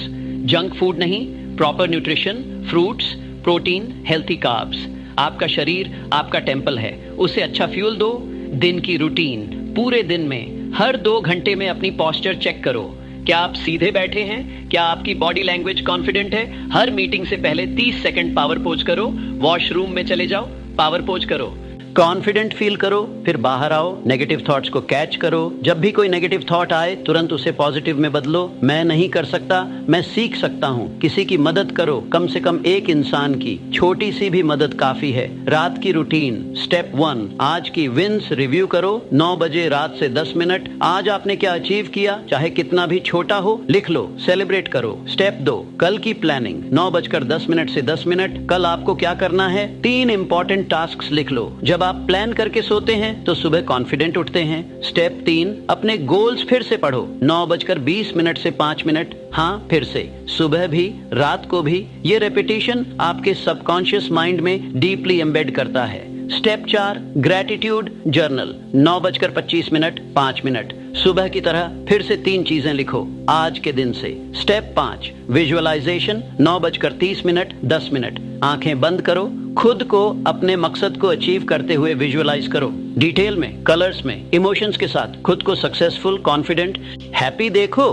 Junk food नहीं, proper nutrition, fruits, protein, healthy carbs. आपका शरीर आपका टेम्पल है, उसे अच्छा फ्यूल दो। दिन की रूटीन, पूरे दिन में हर 2 घंटे में अपनी पोस्चर चेक करो। क्या आप सीधे बैठे हैं? क्या आपकी बॉडी लैंग्वेज कॉन्फिडेंट है? हर मीटिंग से पहले 30 सेकंड पावर पोज करो। वॉशरूम में चले जाओ, पावर पोज करो। कॉन्फिडेंट फील करो, फिर बाहर आओ, नेगेटिव थॉट्स को कैच करो। जब भी कोई नेगेटिव थॉट आए तुरंत उसे पॉजिटिव में बदलो। मैं नहीं कर सकता, मैं सीख सकता हूँ। किसी की मदद करो, कम से कम एक इंसान की, छोटी सी भी मदद काफी है। रात की रूटीन स्टेप 1 आज की विंस रिव्यू करो 9 बजे रात से 10 मिनट। आज आपने क्या अचीव किया, चाहे कितना भी छोटा हो, लिख लो, सेलिब्रेट करो। स्टेप 2 कल की प्लानिंग 9:10 से 10 मिनट। कल आपको क्या करना है, 3 इंपॉर्टेंट टास्क लिख लो। जब आप प्लान करके सोते हैं तो सुबह कॉन्फिडेंट उठते हैं। स्टेप 3 अपने गोल्स फिर से पढ़ो 9:20 से 5 मिनट। हाँ, फिर से, सुबह भी, रात को भी। ये रेपिटेशन आपके सबकॉन्शियस माइंड में डीपली एम्बेड करता है। Step 4 gratitude journal 9:25 5 minute. सुबह की तरह फिर से 3 चीजें लिखो आज के दिन से। Step 5 visualization 9:30 10 minute. आंखें बंद करो, खुद को अपने मकसद को अचीव करते हुए विजुअलाइज करो, डिटेल में, कलर्स में, इमोशंस के साथ। खुद को सक्सेसफुल, कॉन्फिडेंट, हैप्पी देखो।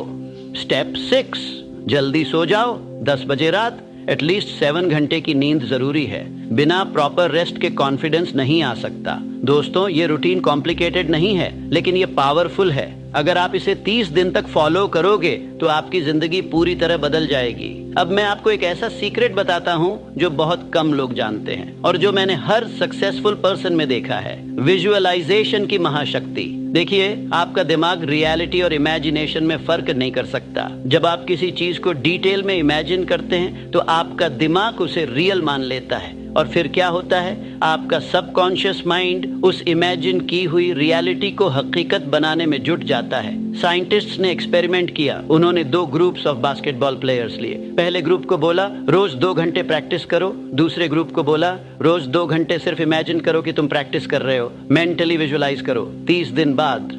स्टेप 6 जल्दी सो जाओ 10 बजे रात। एटलीस्ट 7 घंटे की नींद जरूरी है। बिना प्रॉपर रेस्ट के कॉन्फिडेंस नहीं आ सकता। दोस्तों, ये रूटीन कॉम्प्लिकेटेड नहीं है, लेकिन ये पावरफुल है। अगर आप इसे 30 दिन तक फॉलो करोगे तो आपकी जिंदगी पूरी तरह बदल जाएगी। अब मैं आपको एक ऐसा सीक्रेट बताता हूँ जो बहुत कम लोग जानते हैं और जो मैंने हर सक्सेसफुल पर्सन में देखा है। विजुअलाइजेशन की महाशक्ति। देखिए, आपका दिमाग रियलिटी और इमेजिनेशन में फर्क नहीं कर सकता। जब आप किसी चीज को डिटेल में इमेजिन करते हैं तो आपका दिमाग उसे रियल मान लेता है और फिर क्या होता है, आपका सबकॉन्शियस माइंड उस इमेजिन की हुई रियलिटी को हकीकत बनाने में जुट जाता है। साइंटिस्ट्स ने एक्सपेरिमेंट किया। उन्होंने 2 ग्रुप्स ऑफ बास्केटबॉल प्लेयर्स लिए। पहले ग्रुप को बोला रोज 2 घंटे प्रैक्टिस करो। दूसरे ग्रुप को बोला रोज 2 घंटे सिर्फ इमेजिन करो कि तुम प्रैक्टिस कर रहे हो, मेंटली विजुअलाइज करो। 30 दिन बाद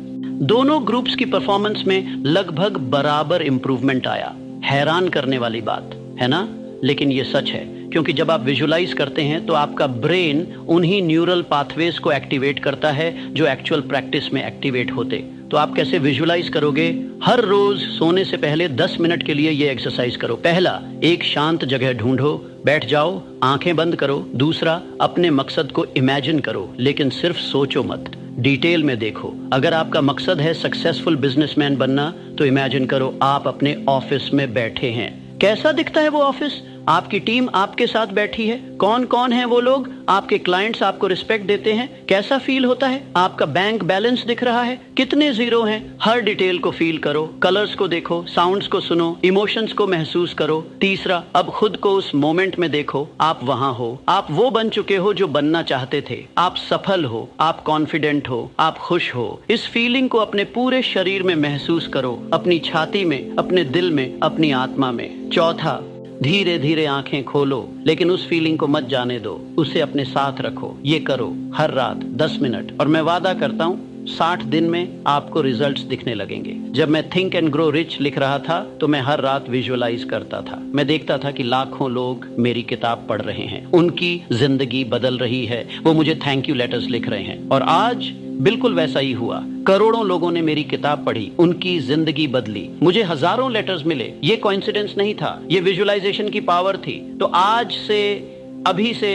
दोनों ग्रुप्स की परफॉर्मेंस में लगभग बराबर इंप्रूवमेंट आया। हैरान करने वाली बात है ना, लेकिन ये सच है। क्योंकि जब आप विजुलाइज करते हैं तो आपका ब्रेन उन्हीं न्यूरल पाथवेज को एक्टिवेट करता है जो एक्चुअल प्रैक्टिस में एक्टिवेट होते। तो आप कैसे विजुलाइज करोगे? हर रोज सोने से पहले 10 मिनट के लिए ये एक्सरसाइज करो। पहला, एक शांत जगह ढूंढो, बैठ जाओ, आंखें बंद करो। दूसरा, अपने मकसद को इमेजिन करो, लेकिन सिर्फ सोचो मत, डिटेल में देखो। अगर आपका मकसद है सक्सेसफुल बिजनेसमैन बनना तो इमेजिन करो आप अपने ऑफिस में बैठे हैं। कैसा दिखता है वो ऑफिस? आपकी टीम आपके साथ बैठी है। कौन कौन है वो लोग? आपके क्लाइंट्स आपको रिस्पेक्ट देते हैं। कैसा फील होता है? आपका बैंक बैलेंस दिख रहा है? कितने जीरो हैं? हर डिटेल को फील करो, कलर्स को देखो, साउंड्स को सुनो, इमोशंस को महसूस करो। तीसरा, अब खुद को उस मोमेंट में देखो। आप वहां हो, आप वो बन चुके हो जो बनना चाहते थे। आप सफल हो, आप कॉन्फिडेंट हो, आप खुश हो। इस फीलिंग को अपने पूरे शरीर में महसूस करो, अपनी छाती में, अपने दिल में, अपनी आत्मा में। चौथा, धीरे धीरे आंखें खोलो, लेकिन उस फीलिंग को मत जाने दो, उसे अपने साथ रखो। ये करो हर रात 10 मिनट, और मैं वादा करता हूँ 60 दिन में आपको रिजल्ट्स दिखने लगेंगे। जब मैं थिंक एंड ग्रो रिच लिख रहा था तो मैं हर रात विजुअलाइज करता था। मैं देखता था कि लाखों लोग मेरी किताब पढ़ रहे हैं, उनकी जिंदगी बदल रही है, वो मुझे थैंक यू लेटर्स लिख रहे हैं। और आज बिल्कुल वैसा ही हुआ। करोड़ों लोगों ने मेरी किताब पढ़ी, उनकी जिंदगी बदली, मुझे हजारों लेटर्स मिले। ये कोइंसिडेंस नहीं था, ये विजुअलाइजेशन की पावर थी। तो आज से, अभी से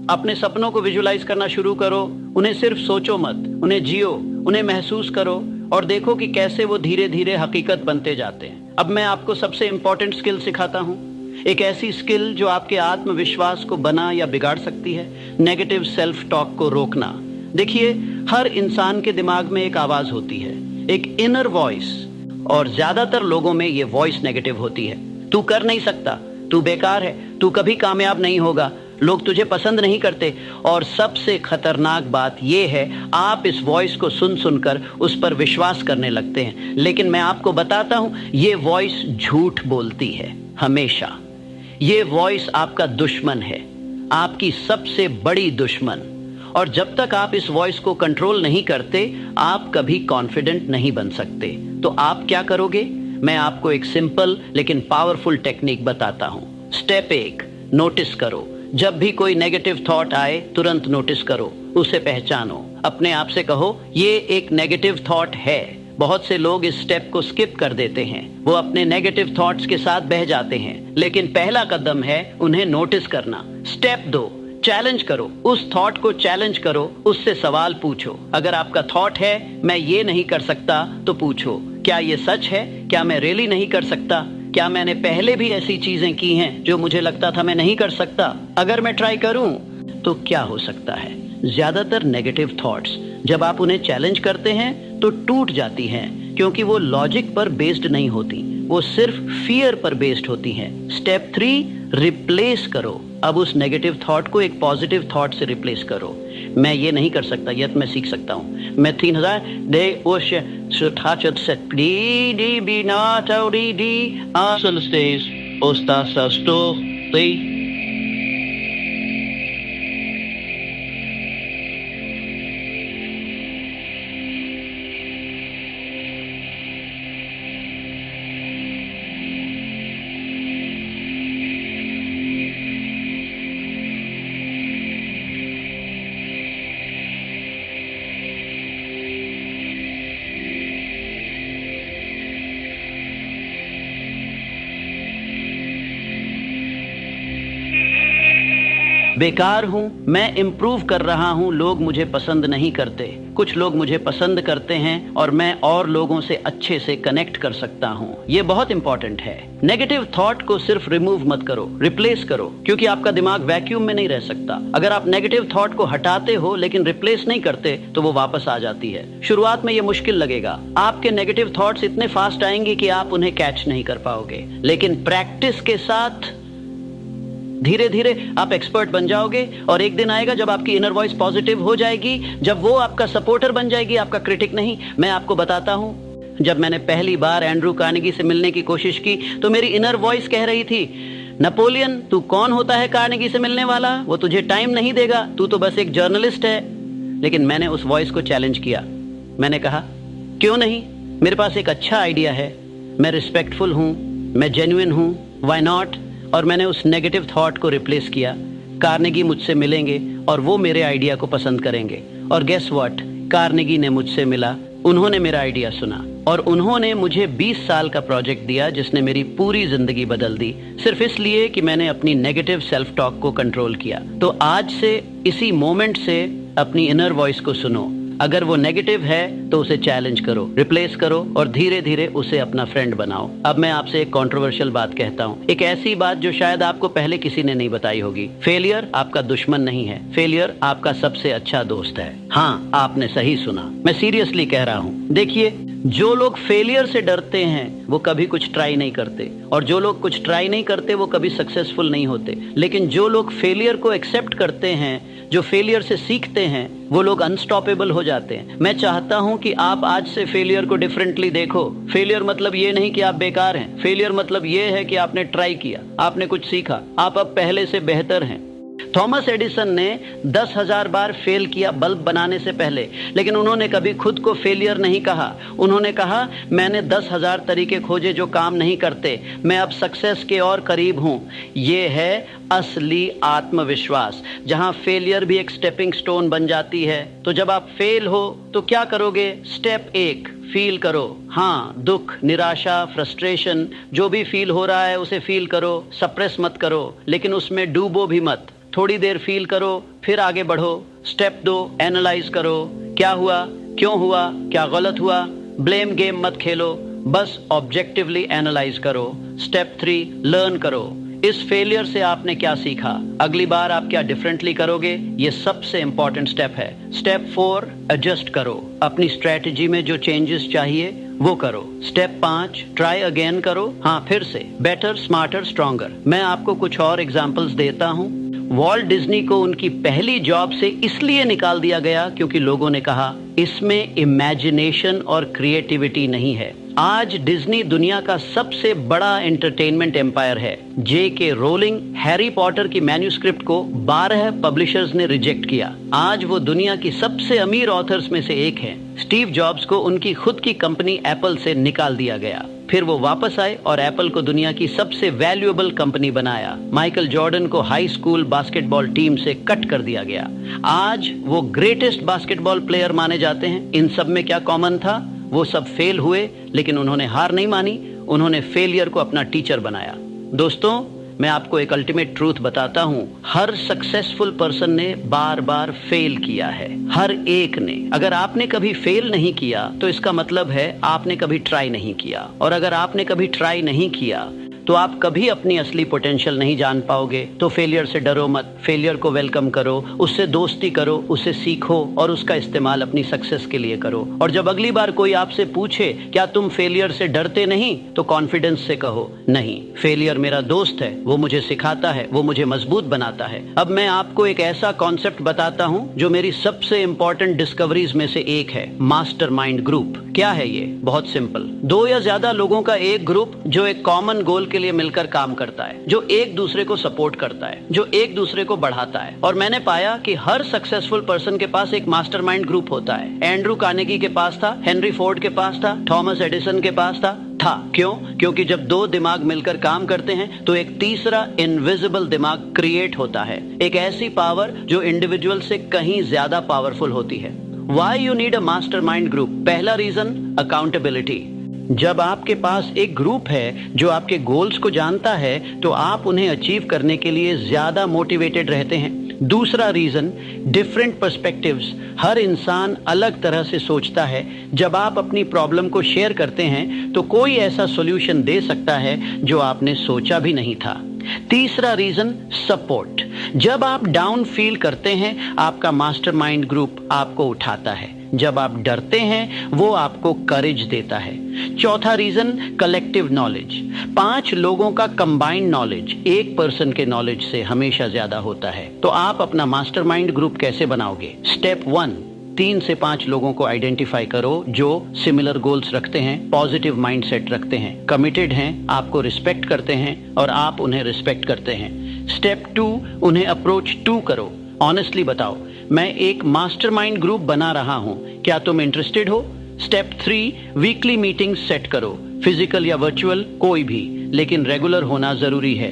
अपने सपनों को विजुअलाइज करना शुरू करो। उन्हें सिर्फ सोचो मत, उन्हें जियो, उन्हें महसूस करो और देखो कि कैसे वो धीरे धीरे हकीकत बनते जाते हैं। अब मैं आपको सबसे इंपॉर्टेंट स्किल सिखाता हूं, एक ऐसी स्किल जो आपके आत्मविश्वास को बना या बिगाड़ सकती है, नेगेटिव सेल्फ टॉक को रोकना। देखिए, हर इंसान के दिमाग में एक आवाज होती है, एक इनर वॉइस, और ज्यादातर लोगों में ये वॉइस नेगेटिव होती है। तू कर नहीं सकता, तू बेकार है, तू कभी कामयाब नहीं होगा, लोग तुझे पसंद नहीं करते। और सबसे खतरनाक बात यह है, आप इस वॉइस को सुन सुनकर उस पर विश्वास करने लगते हैं। लेकिन मैं आपको बताता हूं, ये वॉइस झूठ बोलती है हमेशा। ये वॉइस आपका दुश्मन है, आपकी सबसे बड़ी दुश्मन। और जब तक आप इस वॉइस को कंट्रोल नहीं करते, आप कभी कॉन्फिडेंट नहीं बन सकते। तो आप क्या करोगे? मैं आपको एक सिंपल लेकिन पावरफुल टेक्निक बताता हूं। स्टेप 1, नोटिस करो। जब भी कोई नेगेटिव थॉट आए, तुरंत नोटिस करो, उसे पहचानो। अपने आप से कहो, ये एक नेगेटिव थॉट है। बहुत से लोग इस स्टेप को स्किप कर देते हैं, वो अपने नेगेटिव थॉट्स के साथ बह जाते हैं। लेकिन पहला कदम है उन्हें नोटिस करना। स्टेप 2, चैलेंज करो। उस थॉट को चैलेंज करो, उससे सवाल पूछो। अगर आपका थॉट है मैं ये नहीं कर सकता, तो पूछो, क्या ये सच है? क्या मैं रियली नहीं कर सकता? क्या मैंने पहले भी ऐसी चीजें की हैं जो मुझे लगता था मैं नहीं कर सकता? अगर मैं ट्राई करूं तो क्या हो सकता है? ज्यादातर नेगेटिव थॉट्स जब आप उन्हें चैलेंज करते हैं तो टूट जाती हैं, क्योंकि वो लॉजिक पर बेस्ड नहीं होती, वो सिर्फ फियर पर बेस्ड होती हैं। स्टेप 3, रिप्लेस करो। अब उस नेगेटिव थॉट को एक पॉजिटिव थॉट से रिप्लेस करो। मैं ये नहीं कर सकता, यह मैं सीख सकता हूँ। मैं 3000 डे ओश सुठाचत सेट डी डी बिना चौड़ी डी आसल स्टेज ओस्ता सस्तो ती। बेकार हूं, मैं इम्प्रूव कर रहा हूं, लोग मुझे पसंद नहीं करते। कुछ लोग मुझे पसंद करते हैं और मैं और लोगों से अच्छे से कनेक्ट कर सकता हूं। ये बहुत इंपॉर्टेंट है। नेगेटिव थॉट को सिर्फ रिमूव मत करो, रिप्लेस करो, क्योंकि आपका दिमाग वैक्यूम में नहीं रह सकता। अगर आप नेगेटिव थॉट को हटाते हो लेकिन रिप्लेस नहीं करते तो वो वापस आ जाती है। शुरुआत में ये मुश्किल लगेगा, आपके नेगेटिव थॉट्स इतने फास्ट आएंगे कि आप उन्हें कैच नहीं कर पाओगे। लेकिन प्रैक्टिस के साथ धीरे धीरे आप एक्सपर्ट बन जाओगे और एक दिन आएगा जब आपकी इनर वॉइस पॉजिटिव हो जाएगी, जब वो आपका सपोर्टर बन जाएगी, आपका क्रिटिक नहीं। मैं आपको बताता हूं, जब मैंने पहली बार एंड्रू कार्नेगी से मिलने की कोशिश की तो मेरी इनर वॉइस कह रही थी, नेपोलियन तू कौन होता है कार्नेगी से मिलने वाला? वो तुझे टाइम नहीं देगा, तू तो बस एक जर्नलिस्ट है। लेकिन मैंने उस वॉइस को चैलेंज किया। मैंने कहा, क्यों नहीं, मेरे पास एक अच्छा आइडिया है, मैं रिस्पेक्टफुल हूं, मैं जेन्युइन हूं, व्हाई नॉट? और मैंने उस नेगेटिव थॉट को रिप्लेस किया। कार्नेगी मुझसे मिलेंगे और वो मेरे आइडिया को पसंद करेंगे। और गेस व्हाट, कार्नेगी ने मुझसे मिला, उन्होंने मेरा आइडिया सुना और उन्होंने मुझे 20 साल का प्रोजेक्ट दिया जिसने मेरी पूरी जिंदगी बदल दी, सिर्फ इसलिए कि मैंने अपनी नेगेटिव सेल्फ टॉक को कंट्रोल किया। तो आज से, इसी मोमेंट से अपनी इनर वॉइस को सुनो। अगर वो नेगेटिव है तो उसे चैलेंज करो, रिप्लेस करो और धीरे धीरे उसे अपना फ्रेंड बनाओ। अब मैं आपसे एक कंट्रोवर्शियल बात कहता हूँ, एक ऐसी बात जो शायद आपको पहले किसी ने नहीं बताई होगी। फेलियर आपका दुश्मन नहीं है, फेलियर आपका सबसे अच्छा दोस्त है। हाँ, आपने सही सुना, मैं सीरियसली कह रहा हूँ। देखिए, जो लोग फेलियर से डरते हैं वो कभी कुछ ट्राई नहीं करते, और जो लोग कुछ ट्राई नहीं करते वो कभी सक्सेसफुल नहीं होते। लेकिन जो लोग फेलियर को एक्सेप्ट करते हैं, जो फेलियर से सीखते हैं, वो लोग अनस्टॉपेबल हो जाते हैं। मैं चाहता हूं कि आप आज से फेलियर को डिफरेंटली देखो। फेलियर मतलब ये नहीं कि आप बेकार हैं, फेलियर मतलब ये है कि आपने ट्राई किया, आपने कुछ सीखा, आप अब पहले से बेहतर हैं। थॉमस एडिसन ने 10,000 बार फेल किया बल्ब बनाने से पहले, लेकिन उन्होंने कभी खुद को फेलियर नहीं कहा। उन्होंने कहा, मैंने 10,000 तरीके खोजे जो काम नहीं करते, मैं अब सक्सेस के और करीब हूं। ये है असली आत्मविश्वास, जहां फेलियर भी एक स्टेपिंग स्टोन बन जाती है। तो जब आप फेल हो तो क्या करोगे? स्टेप 1, फील करो। हाँ, दुख, निराशा, फ्रस्ट्रेशन, जो भी फील हो रहा है उसे फील करो, सप्रेस मत करो, लेकिन उसमें डूबो भी मत। थोड़ी देर फील करो, फिर आगे बढ़ो। स्टेप 2, एनालाइज करो, क्या हुआ, क्यों हुआ, क्या गलत हुआ। ब्लेम गेम मत खेलो, बस ऑब्जेक्टिवली एनालाइज करो। स्टेप 3, लर्न करो। इस फेलियर से आपने क्या सीखा, अगली बार आप क्या डिफरेंटली करोगे, ये सबसे इंपॉर्टेंट स्टेप है। स्टेप 4, एडजस्ट करो, अपनी स्ट्रेटजी में जो चेंजेस चाहिए वो करो। स्टेप 5, ट्राई अगेन करो, हाँ फिर से, बेटर, स्मार्टर, स्ट्रॉन्गर। मैं आपको कुछ और एग्जांपल्स देता हूँ। वॉल्ट डिज्नी को उनकी पहली जॉब से इसलिए निकाल दिया गया क्योंकि लोगों ने कहा इसमें इमेजिनेशन और क्रिएटिविटी नहीं है। आज डिज्नी दुनिया का सबसे बड़ा एंटरटेनमेंट एम्पायर है। J.K. रोलिंग हैरी पॉटर की मैन्युस्क्रिप्ट को 12 पब्लिशर्स ने रिजेक्ट किया। आज वो दुनिया की सबसे अमीर ऑथर्स में से एक हैं। स्टीव जॉब्स को उनकी खुद की कंपनी एप्पल से निकाल दिया गया, फिर वो वापस आए और एप्पल को दुनिया की सबसे वैल्यूएबल कंपनी बनाया। माइकल जॉर्डन को हाई स्कूल बास्केटबॉल टीम से कट कर दिया गया। आज वो ग्रेटेस्ट बास्केटबॉल प्लेयर माने जाते हैं। इन सब में क्या कॉमन था? वो सब फेल हुए, लेकिन उन्होंने हार नहीं मानी, उन्होंने फेलियर को अपना टीचर बनाया। दोस्तों, मैं आपको एक अल्टीमेट ट्रूथ बताता हूं, हर सक्सेसफुल पर्सन ने बार बार फेल किया है, हर एक ने। अगर आपने कभी फेल नहीं किया तो इसका मतलब है आपने कभी ट्राई नहीं किया, और अगर आपने कभी ट्राई नहीं किया तो आप कभी अपनी असली पोटेंशियल नहीं जान पाओगे। तो फेलियर से डरो मत, फेलियर को वेलकम करो, उससे दोस्ती करो, उससे सीखो और उसका इस्तेमाल अपनी सक्सेस के लिए करो। और जब अगली बार कोई आपसे पूछे क्या तुम फेलियर से डरते नहीं, तो कॉन्फिडेंस से कहो, नहीं, फेलियर मेरा दोस्त है, वो मुझे सिखाता है, वो मुझे मजबूत बनाता है। अब मैं आपको एक ऐसा कॉन्सेप्ट बताता हूँ जो मेरी सबसे इंपॉर्टेंट डिस्कवरीज में से एक है, मास्टरमाइंड ग्रुप। क्या है ये? बहुत सिंपल, 2 या ज्यादा लोगों का एक ग्रुप जो एक कॉमन गोल के लिए मिलकर काम करता है, जो एक दूसरे को सपोर्ट करता है, जो एक दूसरे को बढ़ाता है। और मैंने पाया कि हर सक्सेसफुल पर्सन के पास एक मास्टरमाइंड ग्रुप होता है। एंड्रू कार्नेगी के पास था, हेनरी फोर्ड के पास था, थॉमस एडिसन के पास था। क्यों? क्योंकि जब 2 दिमाग मिलकर काम करते हैं तो एक तीसरा इनविजिबल दिमाग क्रिएट होता है, एक ऐसी पावर जो इंडिविजुअल से कहीं ज्यादा पावरफुल होती है। Why you need a mastermind group? पहला रीजन, अकाउंटेबिलिटी। जब आपके पास एक ग्रुप है जो आपके गोल्स को जानता है तो आप उन्हें अचीव करने के लिए ज्यादा मोटिवेटेड रहते हैं। दूसरा रीजन, डिफरेंट पर्सपेक्टिव्स। हर इंसान अलग तरह से सोचता है। जब आप अपनी प्रॉब्लम को शेयर करते हैं तो कोई ऐसा सॉल्यूशन दे सकता है जो आपने सोचा भी नहीं था। तीसरा रीजन, सपोर्ट। जब आप डाउन फील करते हैं, आपका मास्टरमाइंड ग्रुप आपको उठाता है। जब आप डरते हैं, वो आपको करेज देता है। चौथा रीजन, कलेक्टिव नॉलेज। 5 लोगों का कंबाइंड नॉलेज एक पर्सन के नॉलेज से हमेशा ज्यादा होता है। तो आप अपना मास्टरमाइंड ग्रुप कैसे बनाओगे? स्टेप 1, 3 से 5 लोगों को आइडेंटिफाई करो जो सिमिलर गोल्स रखते हैं, पॉजिटिव माइंडसेट रखते हैं, कमिटेड हैं, आपको रिस्पेक्ट करते हैं और आप उन्हें रिस्पेक्ट करते हैं। स्टेप 2, उन्हें अप्रोच 2 करो। ऑनेस्टली बताओ, मैं एक मास्टरमाइंड ग्रुप बना रहा हूं, क्या तुम इंटरेस्टेड हो? स्टेप 3, वीकली मीटिंग सेट करो, फिजिकल या वर्चुअल कोई भी, लेकिन रेगुलर होना जरूरी है।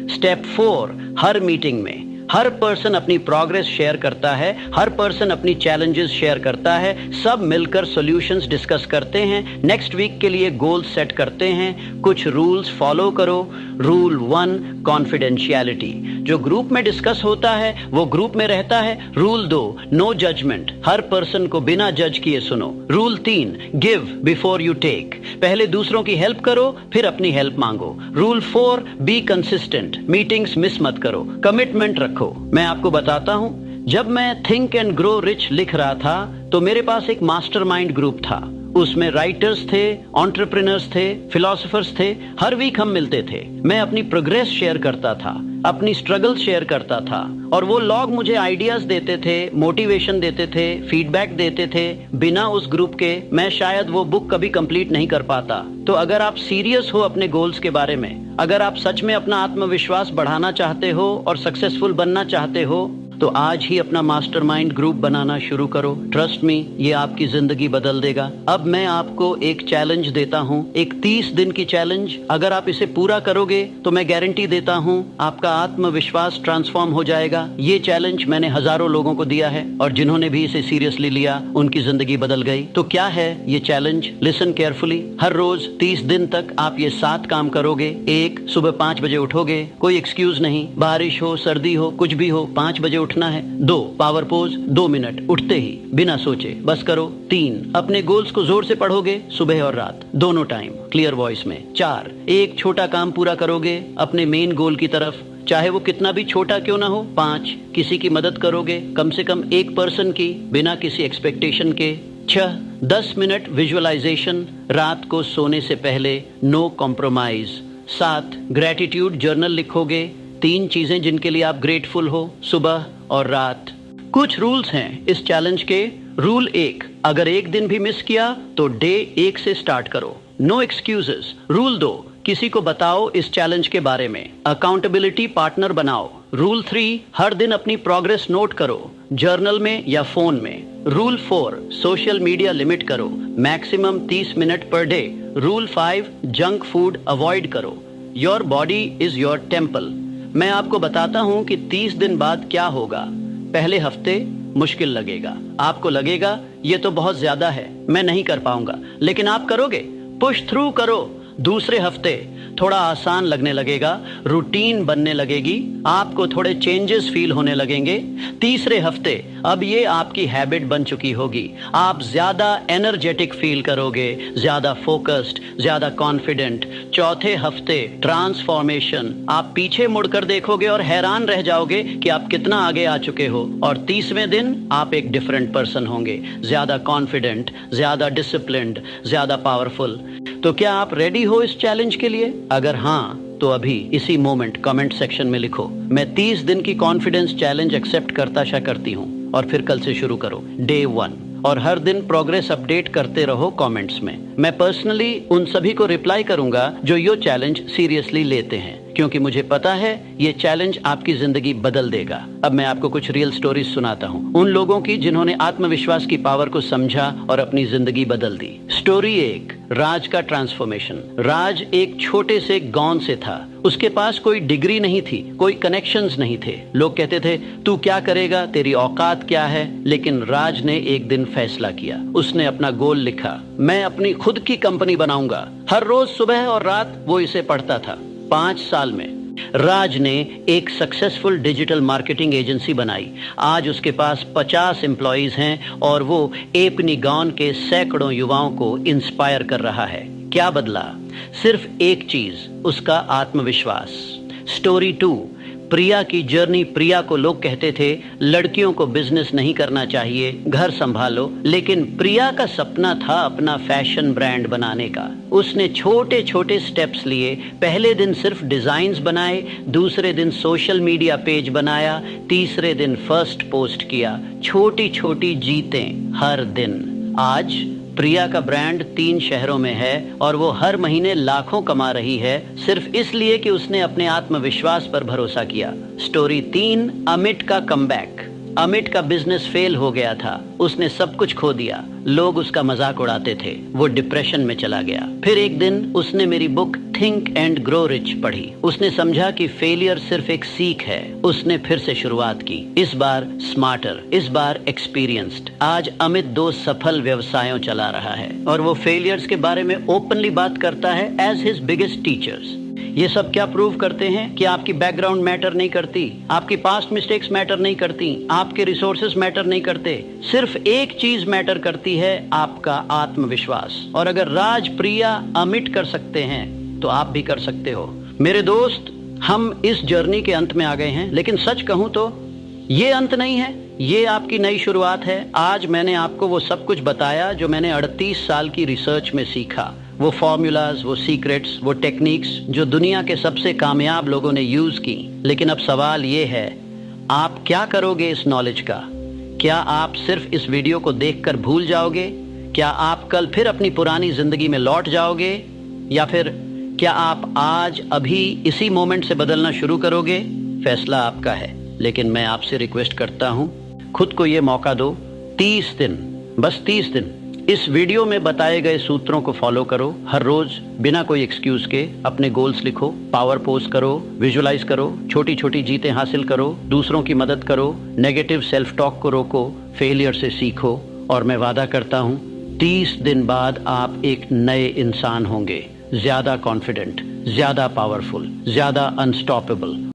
स्टेप 4, हर मीटिंग में हर पर्सन अपनी प्रोग्रेस शेयर करता है, हर पर्सन अपनी चैलेंजेस शेयर करता है, सब मिलकर सॉल्यूशंस डिस्कस करते हैं, नेक्स्ट वीक के लिए गोल सेट करते हैं। कुछ रूल्स फॉलो करो। Rule 1, confidentiality. जो ग्रुप में डिस्कस होता है वो ग्रुप में रहता है। Rule 2, no judgement. हर पर्सन को बिना जज किए सुनो। Rule 3, give before you take. पहले दूसरों की हेल्प करो, फिर अपनी हेल्प मांगो। Rule 4, be consistent. Meetings miss मत करो, कमिटमेंट रखो। मैं आपको बताता हूं, जब मैं थिंक एंड ग्रो रिच लिख रहा था तो मेरे पास एक मास्टरमाइंड ग्रुप था। उसमें राइटर्स थे, एंटरप्रेन्योर्स थे, फिलोसोफर्स थे। हर वीक हम मिलते थे। मैं अपनी प्रोग्रेस शेयर करता था। अपनी स्ट्रगल शेयर करता था और वो लोग मुझे आइडियाज देते थे, मोटिवेशन देते थे, फीडबैक देते थे। बिना उस ग्रुप के मैं शायद वो बुक कभी कंप्लीट नहीं कर पाता। तो अगर आप सीरियस हो अपने गोल्स के बारे में, अगर आप सच में अपना आत्मविश्वास बढ़ाना चाहते हो और सक्सेसफुल बनना चाहते हो, तो आज ही अपना मास्टरमाइंड ग्रुप बनाना शुरू करो। ट्रस्ट मी, ये आपकी जिंदगी बदल देगा। अब मैं आपको एक चैलेंज देता हूँ, एक 30 दिन की चैलेंज। अगर आप इसे पूरा करोगे तो मैं गारंटी देता हूँ आपका आत्मविश्वास ट्रांसफॉर्म हो जाएगा। ये चैलेंज मैंने हजारों लोगों को दिया है और जिन्होंने भी इसे सीरियसली लिया उनकी जिंदगी बदल गई। तो क्या है ये चैलेंज? Listen carefully. हर रोज 30 दिन तक आप ये 7 काम करोगे। 1, सुबह 5 बजे उठोगे, कोई एक्सक्यूज नहीं, बारिश हो, सर्दी हो, कुछ भी हो, 5 बजे उठना है। 2, पावर पोज 2 मिनट उठते ही बिना सोचे बस करो। 3, अपने गोल्स को जोर से पढ़ोगे सुबह और रात दोनों टाइम क्लियर वॉइस में। 4, एक छोटा काम पूरा करोगे अपने मेन गोल की तरफ, चाहे वो कितना भी छोटा क्यों ना हो। 5, किसी की मदद करोगे, कम से कम एक पर्सन की, बिना किसी एक्सपेक्टेशन के। 6, 10 मिनट विजुअलाइजेशन रात को सोने से पहले, नो कॉम्प्रोमाइज। 7, ग्रेटिट्यूड जर्नल लिखोगे, 3 चीजें जिनके लिए आप ग्रेटफुल हो सुबह और रात। कुछ रूल्स हैं इस चैलेंज के। रूल 1, अगर एक दिन भी मिस किया तो डे 1 से स्टार्ट करो, नो एक्सक्यूजेस। रूल 2, किसी को बताओ इस चैलेंज के बारे में, अकाउंटेबिलिटी पार्टनर बनाओ। रूल 3, हर दिन अपनी प्रोग्रेस नोट करो, जर्नल में या फोन में। रूल 4, सोशल मीडिया लिमिट करो, maximum 30 minute per day. Rule 5, junk food avoid करो। Your body is your temple. मैं आपको बताता हूं कि 30 दिन बाद क्या होगा। पहले हफ्ते मुश्किल लगेगा, आपको लगेगा ये तो बहुत ज्यादा है, मैं नहीं कर पाऊंगा, लेकिन आप करोगे, पुश थ्रू करो। दूसरे हफ्ते थोड़ा आसान लगने लगेगा, रूटीन बनने लगेगी, आपको थोड़े चेंजेस फील होने लगेंगे। तीसरे हफ्ते अब ये आपकी हैबिट बन चुकी होगी, आप ज्यादा एनर्जेटिक फील करोगे, ज्यादा फोकस्ड, ज्यादा कॉन्फिडेंट। चौथे हफ्ते ट्रांसफॉर्मेशन, आप पीछे मुड़कर देखोगे और हैरान रह जाओगे कि आप कितना आगे आ चुके हो। और 30वें दिन आप एक डिफरेंट पर्सन होंगे, ज्यादा कॉन्फिडेंट, ज्यादा डिसिप्लिन्ड, ज्यादा पावरफुल। तो क्या आप रेडी हो इस चैलेंज के लिए? अगर हाँ तो अभी इसी मोमेंट कमेंट सेक्शन में लिखो, मैं 30 दिन की कॉन्फिडेंस चैलेंज एक्सेप्ट करती हूँ, और फिर कल से शुरू करो डे 1। और हर दिन प्रोग्रेस अपडेट करते रहो कमेंट्स में। मैं पर्सनली उन सभी को रिप्लाई करूंगा जो ये चैलेंज सीरियसली लेते हैं, क्योंकि मुझे पता है ये चैलेंज आपकी जिंदगी बदल देगा। अब मैं आपको कुछ रियल स्टोरीज सुनाता हूँ, उन लोगों की जिन्होंने आत्मविश्वास की पावर को समझा और अपनी जिंदगी बदल दी। स्टोरी 1, राज का ट्रांसफॉर्मेशन। राज एक छोटे से गांव से था, उसके पास कोई डिग्री नहीं थी, कोई कनेक्शंस नहीं थे। लोग कहते थे तू क्या करेगा, तेरी औकात क्या है। लेकिन राज ने एक दिन फैसला किया, उसने अपना गोल लिखा, मैं अपनी खुद की कंपनी बनाऊंगा। हर रोज सुबह और रात वो इसे पढ़ता था। 5 साल में राज ने एक सक्सेसफुल डिजिटल मार्केटिंग एजेंसी बनाई। आज उसके पास 50 एम्प्लॉइज हैं और वो अपनी गांव के सैकड़ों युवाओं को इंस्पायर कर रहा है। क्या बदला? सिर्फ एक चीज, उसका आत्मविश्वास। स्टोरी 2, प्रिया की जर्नी। प्रिया को लोग कहते थे लड़कियों को बिजनेस नहीं करना चाहिए, घर संभालो, लेकिन प्रिया का सपना था अपना फैशन ब्रांड बनाने का। उसने छोटे छोटे स्टेप्स लिए। पहले दिन सिर्फ डिजाइन्स बनाए, दूसरे दिन सोशल मीडिया पेज बनाया, तीसरे दिन फर्स्ट पोस्ट किया। छोटी छोटी जीतें हर दिन। आज प्रिया का ब्रांड 3 शहरों में है और वो हर महीने लाखों कमा रही है, सिर्फ इसलिए कि उसने अपने आत्मविश्वास पर भरोसा किया। स्टोरी 3, अमित का कमबैक। अमित का बिजनेस फेल हो गया था, उसने सब कुछ खो दिया, लोग उसका मजाक उड़ाते थे, वो डिप्रेशन में चला गया। फिर एक दिन उसने मेरी book think and grow rich पढ़ी। उसने समझा कि फेलियर सिर्फ एक सीख है। उसने फिर से शुरुआत की, इस बार स्मार्टर, इस बार एक्सपीरियंस्ड। आज अमित 2 सफल व्यवसायों चला रहा है और वो फेलियर्स के बारे में ओपनली बात करता है एज हिज बिगेस्ट टीचर्स। ये सब क्या प्रूव करते हैं कि आपकी बैकग्राउंड मैटर नहीं करती, आपकी पास्ट मिस्टेक्स मैटर नहीं करती, आपके रिसोर्सेज मैटर नहीं करते। सिर्फ एक चीज मैटर करती है, आपका आत्मविश्वास। और अगर राज, प्रिया, अमित कर सकते हैं तो आप भी कर सकते हो। मेरे दोस्त, हम इस जर्नी के अंत में आ गए हैं, लेकिन सच कहूं तो ये अंत नहीं है, ये आपकी नई शुरुआत है। आज मैंने आपको वो सब कुछ बताया जो मैंने 38 साल की रिसर्च में सीखा। वो फॉर्मूलाज, वो सीक्रेट्स, वो टेक्निक्स जो दुनिया के सबसे कामयाब लोगों ने यूज की। लेकिन अब सवाल ये है, आप क्या करोगे इस नॉलेज का? क्या आप सिर्फ इस वीडियो को देखकर भूल जाओगे? क्या आप कल फिर अपनी पुरानी जिंदगी में लौट जाओगे? या फिर क्या आप आज अभी इसी मोमेंट से बदलना शुरू करोगे? फैसला आपका है, लेकिन मैं आपसे रिक्वेस्ट करता हूं, खुद को ये मौका दो। 30 दिन, बस 30 दिन इस वीडियो में बताए गए सूत्रों को फॉलो करो। हर रोज बिना कोई एक्सक्यूज के अपने गोल्स लिखो, पावर पोज करो, विजुलाइज करो, छोटी छोटी जीतें हासिल करो, दूसरों की मदद करो, नेगेटिव सेल्फ टॉक को रोको, फेलियर से सीखो। और मैं वादा करता हूं 30 दिन बाद आप एक नए इंसान होंगे, ज्यादा कॉन्फिडेंट, ज्यादा पावरफुल, ज्यादा अनस्टॉपेबल।